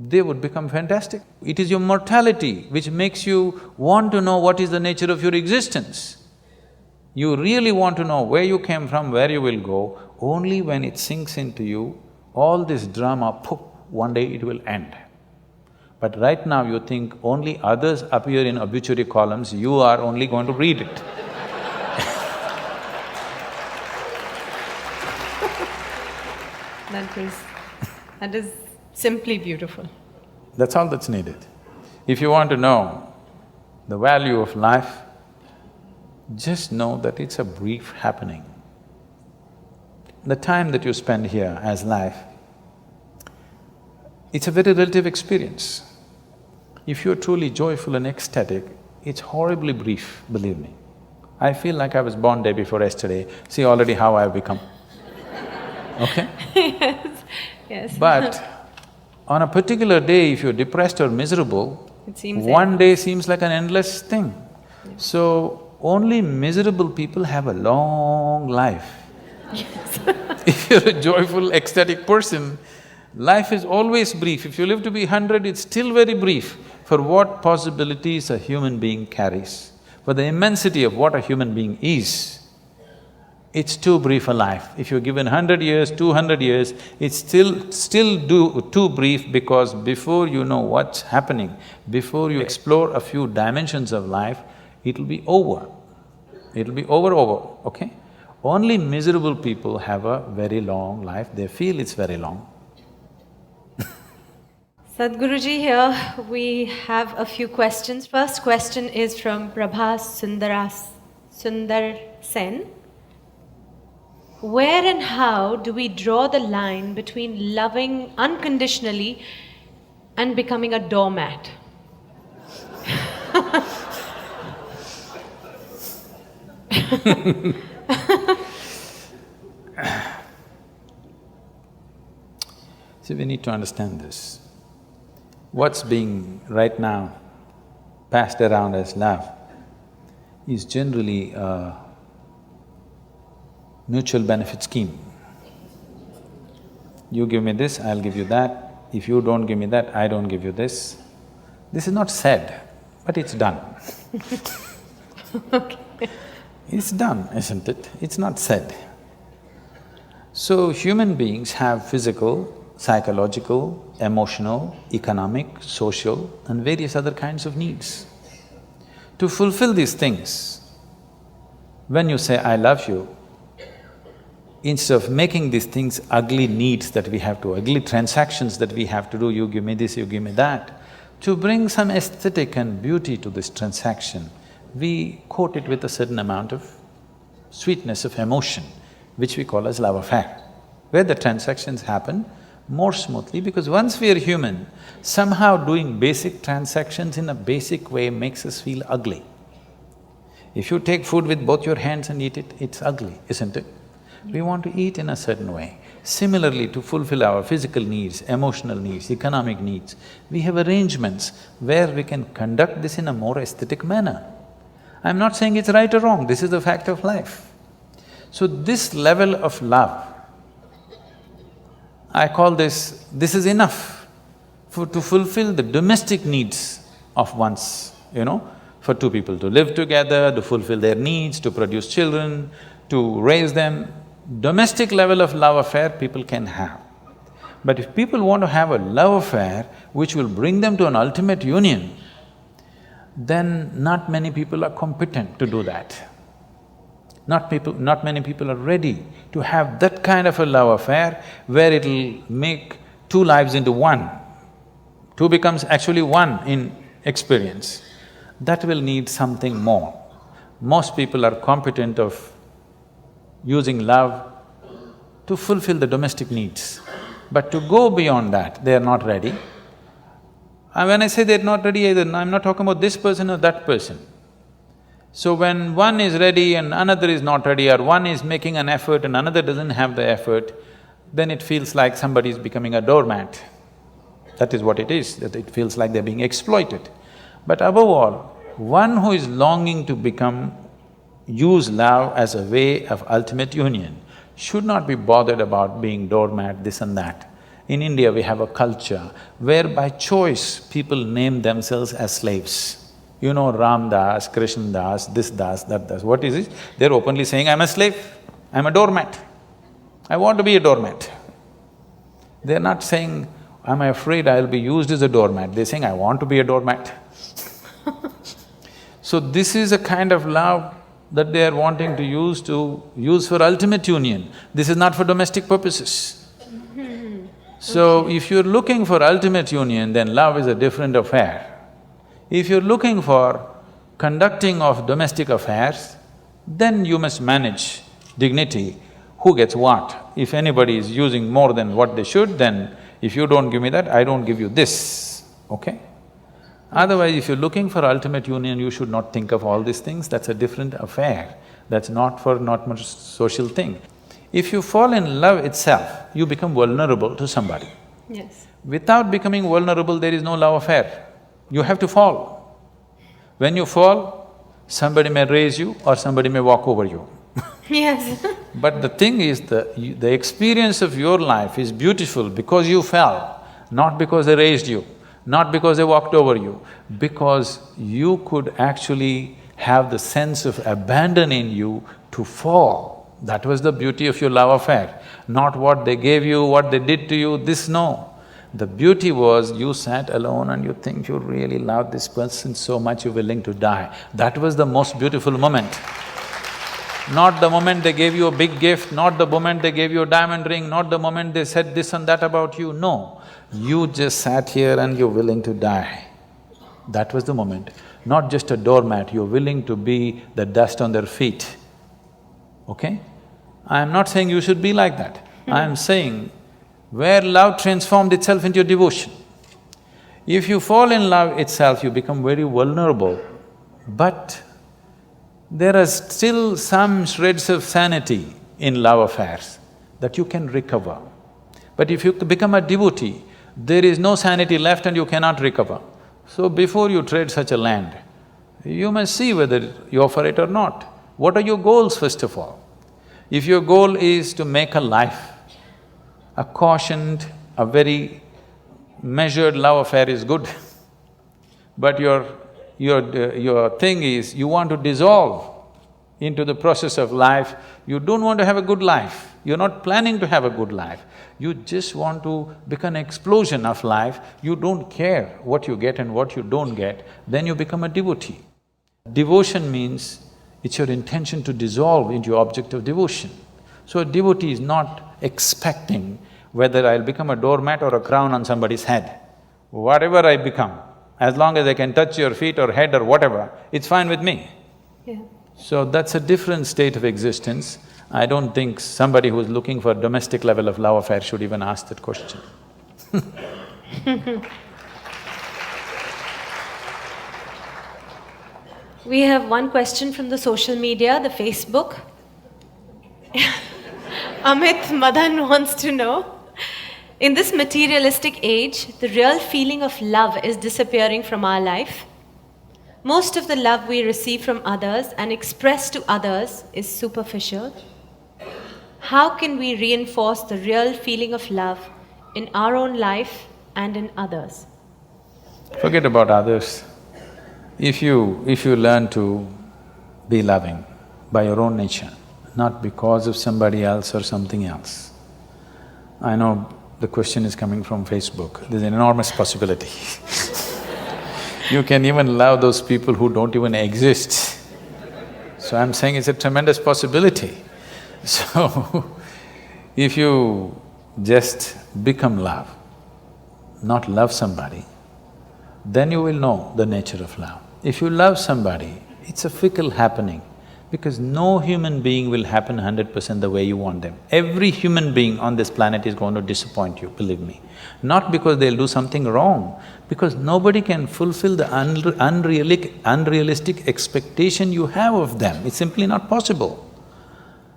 They would become fantastic. It is your mortality which makes you want to know what is the nature of your existence. You really want to know where you came from, where you will go. Only when it sinks into you, all this drama, poof, one day it will end. But right now you think only others appear in obituary columns, you are only going to read it. That is simply beautiful. That's all that's needed. If you want to know the value of life, just know that it's a brief happening. The time that you spend here as life, it's a very relative experience. If you're truly joyful and ecstatic, it's horribly brief, believe me. I feel like I was born day before yesterday, see already how I've become. Okay? Yes. But on a particular day, if you're depressed or miserable, It seems one day seems like an endless thing. So, only miserable people have a long life. If you're a joyful, ecstatic person, life is always brief. If you live to be 100, it's still very brief for what possibilities a human being carries. For the immensity of what a human being is, it's too brief a life. If you're given 100 years, 200 years, it's still too brief, because before you know what's happening, before you explore a few dimensions of life, it'll be over. It'll be over, okay? Only miserable people have a very long life, they feel it's very long. Sadhguruji, here we have a few questions. First question is from Prabhas Sundar Sen. Where and how do we draw the line between loving unconditionally and becoming a doormat? See, we need to understand this. What's being right now passed around as love is generally a mutual benefit scheme. You give me this, I'll give you that. If you don't give me that, I don't give you this. This is not said, but it's done. Okay. It's done, isn't it? It's not said. So, human beings have physical, psychological, emotional, economic, social and various other kinds of needs. To fulfill these things, when you say, I love you, instead of making these things ugly needs that we have to, ugly transactions that we have to do, you give me this, you give me that, to bring some aesthetic and beauty to this transaction, we coat it with a certain amount of sweetness of emotion, which we call as love affair, where the transactions happen more smoothly, because once we are human, somehow doing basic transactions in a basic way makes us feel ugly. If you take food with both your hands and eat it, it's ugly, isn't it? We want to eat in a certain way. Similarly, to fulfill our physical needs, emotional needs, economic needs, we have arrangements where we can conduct this in a more aesthetic manner. I'm not saying it's right or wrong, this is the fact of life. So this level of love, I call this is enough to fulfill the domestic needs of one's, for two people to live together, to fulfill their needs, to produce children, to raise them. Domestic level of love affair people can have. But if people want to have a love affair which will bring them to an ultimate union, then not many people are competent to do that. Not many people are ready to have that kind of a love affair where it'll make two lives into one. Two becomes actually one in experience. That will need something more. Most people are competent of using love to fulfill the domestic needs. But to go beyond that, they are not ready. And when I say they're not ready either, I'm not talking about this person or that person. So when one is ready and another is not ready, or one is making an effort and another doesn't have the effort, then it feels like somebody is becoming a doormat. That is what it is, that it feels like they're being exploited. But above all, one who is longing to use love as a way of ultimate union should not be bothered about being doormat, this and that. In India, we have a culture where by choice people name themselves as slaves. You know, Ram Das, Krishna Das, this Das, that Das. What is it? They're openly saying, I'm a slave, I'm a doormat, I want to be a doormat. They're not saying, am I afraid I'll be used as a doormat? They're saying, I want to be a doormat. So this is a kind of love that they are wanting to use for ultimate union. This is not for domestic purposes. So if you're looking for ultimate union, then love is a different affair. If you're looking for conducting of domestic affairs, then you must manage dignity, who gets what. If anybody is using more than what they should, then if you don't give me that, I don't give you this, okay? Otherwise, if you're looking for ultimate union, you should not think of all these things, that's a different affair. That's not much social thing. If you fall in love itself, you become vulnerable to somebody. Yes. Without becoming vulnerable, there is no love affair. You have to fall. When you fall, somebody may raise you or somebody may walk over you. Yes. But the thing is, the experience of your life is beautiful because you fell, not because they raised you, not because they walked over you, because you could actually have the sense of abandon in you to fall. That was the beauty of your love affair, not what they gave you, what they did to you, this no. The beauty was you sat alone and you think you really love this person so much you're willing to die. That was the most beautiful moment. Not the moment they gave you a big gift, not the moment they gave you a diamond ring, not the moment they said this and that about you, no. You just sat here and you're willing to die. That was the moment. Not just a doormat, you're willing to be the dust on their feet, okay? I'm not saying you should be like that. I'm saying where love transformed itself into devotion. If you fall in love itself, you become very vulnerable, but there are still some shreds of sanity in love affairs that you can recover. But if you become a devotee, there is no sanity left and you cannot recover. So before you tread such a land, you must see whether you offer it or not. What are your goals, first of all? If your goal is to make a life, a cautioned, a very measured love affair is good. But your thing is, you want to dissolve into the process of life, you don't want to have a good life, you're not planning to have a good life, you just want to become an explosion of life, you don't care what you get and what you don't get, then you become a devotee. Devotion means it's your intention to dissolve into your object of devotion. So a devotee is not expecting whether I'll become a doormat or a crown on somebody's head. Whatever I become, as long as I can touch your feet or head or whatever, it's fine with me. Yeah. So that's a different state of existence. I don't think somebody who's looking for a domestic level of love affair should even ask that question. We have one question from the social media, the Facebook. Amit Madan wants to know, in this materialistic age, the real feeling of love is disappearing from our life. Most of the love we receive from others and express to others is superficial. How can we reinforce the real feeling of love in our own life and in others? Forget about others. If you learn to be loving by your own nature, not because of somebody else or something else. I know the question is coming from Facebook, there's an enormous possibility. You can even love those people who don't even exist. So I'm saying it's a tremendous possibility. So, if you just become love, not love somebody, then you will know the nature of love. If you love somebody, it's a fickle happening, because no human being will happen 100% the way you want them. Every human being on this planet is going to disappoint you, believe me. Not because they'll do something wrong, because nobody can fulfill the unrealistic expectation you have of them. It's simply not possible.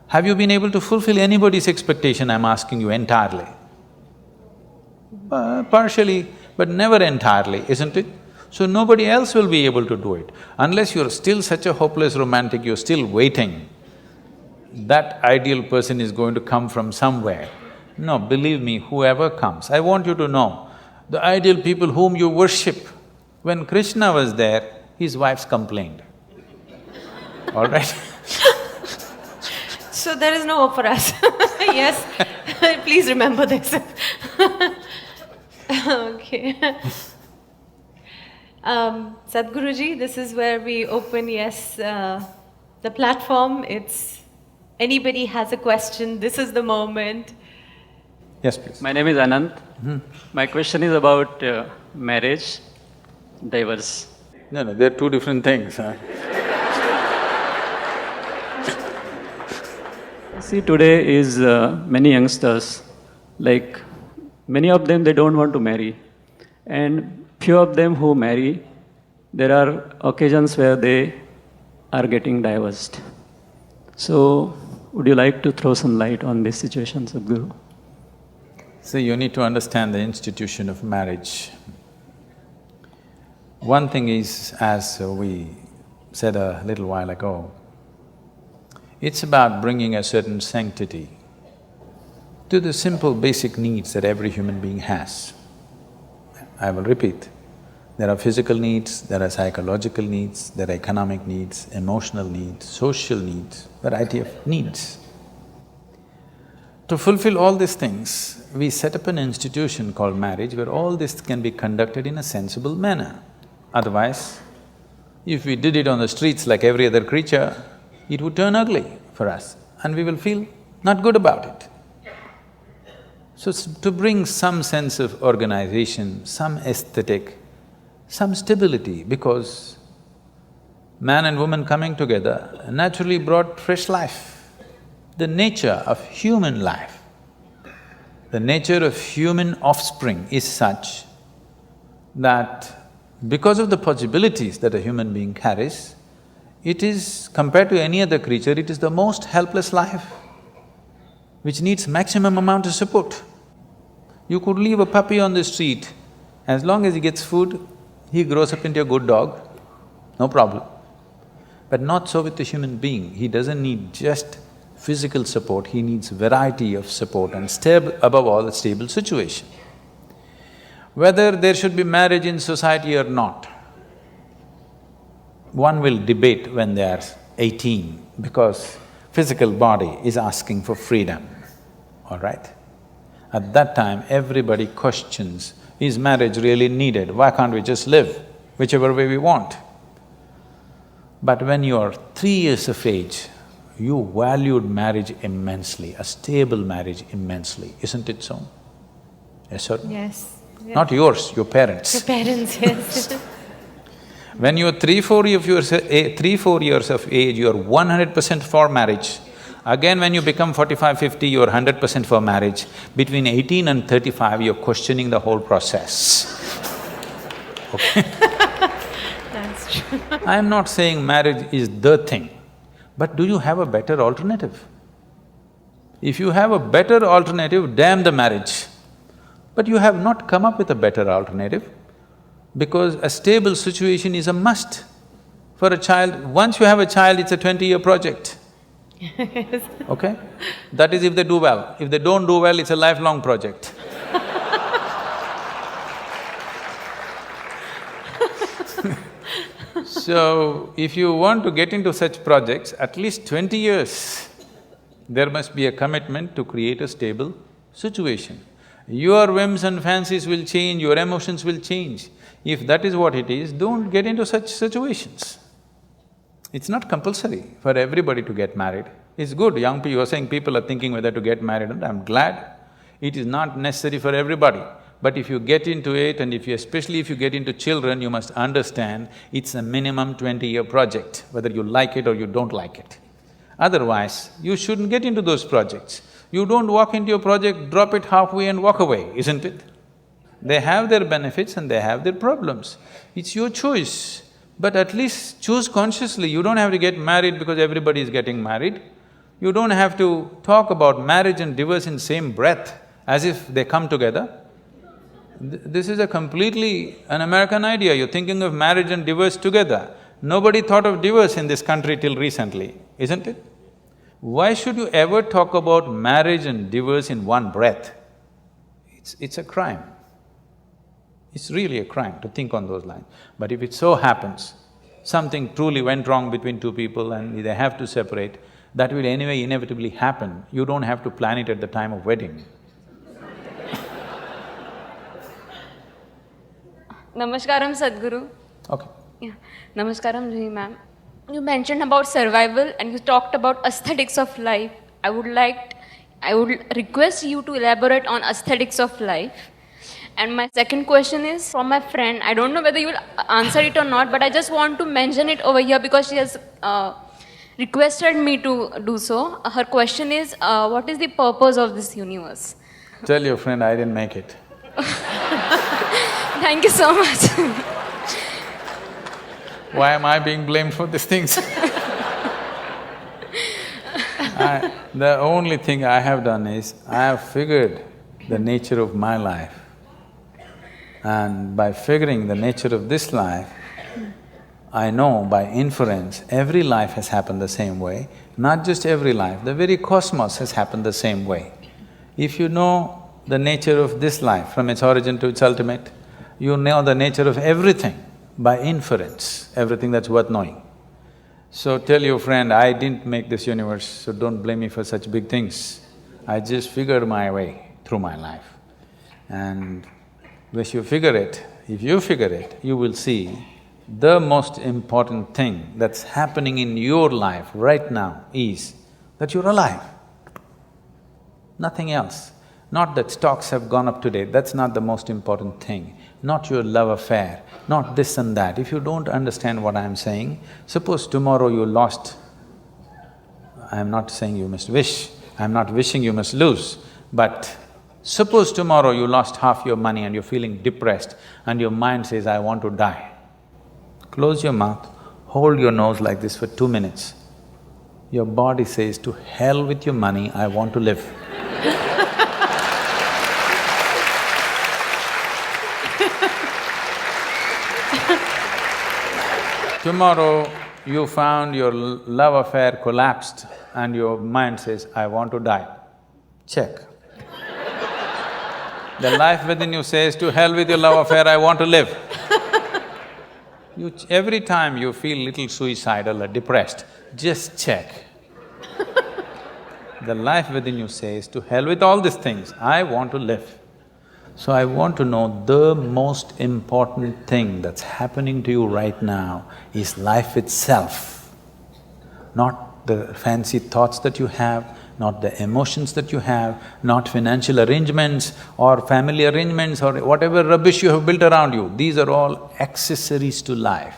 Have you been able to fulfill anybody's expectation, I'm asking you, entirely? Partially, but never entirely, isn't it? So nobody else will be able to do it. Unless you're still such a hopeless romantic, you're still waiting, that ideal person is going to come from somewhere. No, believe me, whoever comes, I want you to know, the ideal people whom you worship, when Krishna was there, his wives complained, all right? So there is no hope for us. Yes, please remember this. Okay. Sadhguruji, this is where we open, the platform. It's anybody has a question, this is the moment. Yes, please. My name is Anant. My question is about marriage, divorce. No, they're two different things, huh? See, today is many youngsters, like many of them, they don't want to marry. And few of them who marry, there are occasions where they are getting divorced. So, would you like to throw some light on this situation, Sadhguru? So you need to understand the institution of marriage. One thing is, as we said a little while ago, it's about bringing a certain sanctity to the simple basic needs that every human being has. I will repeat, there are physical needs, there are psychological needs, there are economic needs, emotional needs, social needs, variety of needs. To fulfill all these things, we set up an institution called marriage where all this can be conducted in a sensible manner. Otherwise, if we did it on the streets like every other creature, it would turn ugly for us and we will feel not good about it. So to bring some sense of organization, some aesthetic, some stability, because man and woman coming together naturally brought fresh life. The nature of human life, the nature of human offspring is such that because of the possibilities that a human being carries, it is, compared to any other creature, it is the most helpless life, which needs maximum amount of support. You could leave a puppy on the street, as long as he gets food, he grows up into a good dog, no problem. But not so with the human being, he doesn't need just physical support, he needs variety of support and above all, a stable situation. Whether there should be marriage in society or not, one will debate when they are 18 because physical body is asking for freedom, all right? At that time, everybody questions, is marriage really needed? Why can't we just live whichever way we want? But when you are 3 years of age, you valued marriage immensely, a stable marriage immensely, isn't it so? Yes or no? Yes. Yeah. Not yours, your parents. Your parents, yes. When you're 3-4 years of age, you're 100% for marriage. Again, when you become 45-50, you're 100% for marriage. Between 18 and 35, you're questioning the whole process. Okay? That's true. I'm not saying marriage is the thing, but do you have a better alternative? If you have a better alternative, damn the marriage. But you have not come up with a better alternative, because a stable situation is a must for a child. Once you have a child, it's a 20-year project. Okay? That is if they do well. If they don't do well, it's a lifelong project. So, if you want to get into such projects, at least 20 years, there must be a commitment to create a stable situation. Your whims and fancies will change, your emotions will change. If that is what it is, don't get into such situations. It's not compulsory for everybody to get married. It's good, young people, you're saying people are thinking whether to get married, and I'm glad. It is not necessary for everybody. But if you get into it and especially if you get into children, you must understand it's a minimum 20-year project, whether you like it or you don't like it. Otherwise, you shouldn't get into those projects. You don't walk into a project, drop it halfway and walk away, isn't it? They have their benefits and they have their problems. It's your choice, but at least choose consciously. You don't have to get married because everybody is getting married. You don't have to talk about marriage and divorce in same breath as if they come together. This is a completely an American idea. You're thinking of marriage and divorce together. Nobody thought of divorce in this country till recently, isn't it? Why should you ever talk about marriage and divorce in one breath? It's a crime. It's really a crime to think on those lines. But if it so happens, something truly went wrong between two people and they have to separate, that will anyway inevitably happen. You don't have to plan it at the time of wedding. Namaskaram, Sadhguru. Okay. Yeah. Namaskaram, Juhi ma'am. You mentioned about survival and you talked about aesthetics of life. I would request you to elaborate on aesthetics of life. And my second question is from my friend. I don't know whether you will answer it or not, but I just want to mention it over here because she has requested me to do so. Her question is, what is the purpose of this universe? Tell your friend I didn't make it. Thank you so much. Why am I being blamed for these things? The only thing I have done is, I have figured the nature of my life. And by figuring the nature of this life, I know by inference, every life has happened the same way. Not just every life, the very cosmos has happened the same way. If you know the nature of this life from its origin to its ultimate, you know the nature of everything by inference, everything that's worth knowing. So tell your friend, I didn't make this universe, so don't blame me for such big things. I just figured my way through my life. And if you figure it, you will see the most important thing that's happening in your life right now is that you're alive. Nothing else. Not that stocks have gone up today, that's not the most important thing. Not your love affair, not this and that. If you don't understand what I'm saying, suppose tomorrow you lost… I'm not saying you must wish, I'm not wishing you must lose, but suppose tomorrow you lost half your money and you're feeling depressed and your mind says, I want to die. Close your mouth, hold your nose like this for 2 minutes. Your body says, to hell with your money, I want to live. Tomorrow, you found your love affair collapsed and your mind says, I want to die. Check. The life within you says, to hell with your love affair, I want to live. Every time you feel little suicidal or depressed, just check. The life within you says, to hell with all these things, I want to live. So I want to know the most important thing that's happening to you right now is life itself. Not the fancy thoughts that you have, not the emotions that you have, not financial arrangements or family arrangements or whatever rubbish you have built around you. These are all accessories to life.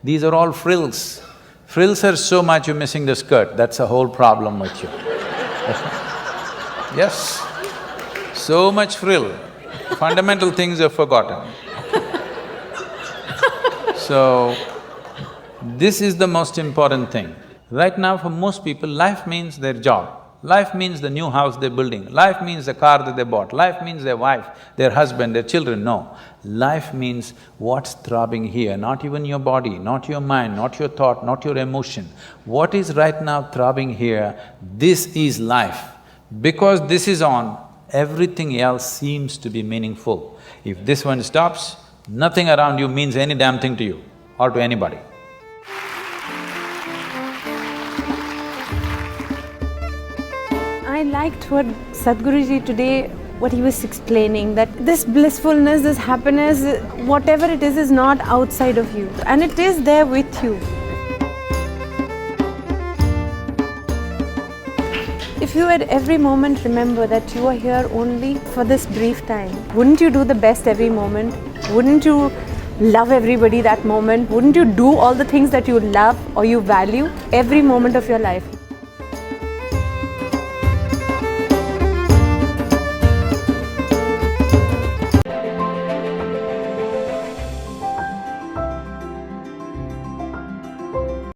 These are all frills. Frills are so much you're missing the skirt, that's a whole problem with you. Yes, so much frill. Fundamental things are forgotten. So, this is the most important thing. Right now for most people, life means their job, life means the new house they're building, life means the car that they bought, life means their wife, their husband, their children. No, life means what's throbbing here, not even your body, not your mind, not your thought, not your emotion. What is right now throbbing here, this is life. Because this is on, everything else seems to be meaningful. If this one stops, nothing around you means any damn thing to you or to anybody. I liked what Sadhguruji today, what he was explaining, that this blissfulness, this happiness, whatever it is not outside of you and it is there with you. If you at every moment remember that you are here only for this brief time, wouldn't you do the best every moment? Wouldn't you love everybody that moment? Wouldn't you do all the things that you love or you value every moment of your life?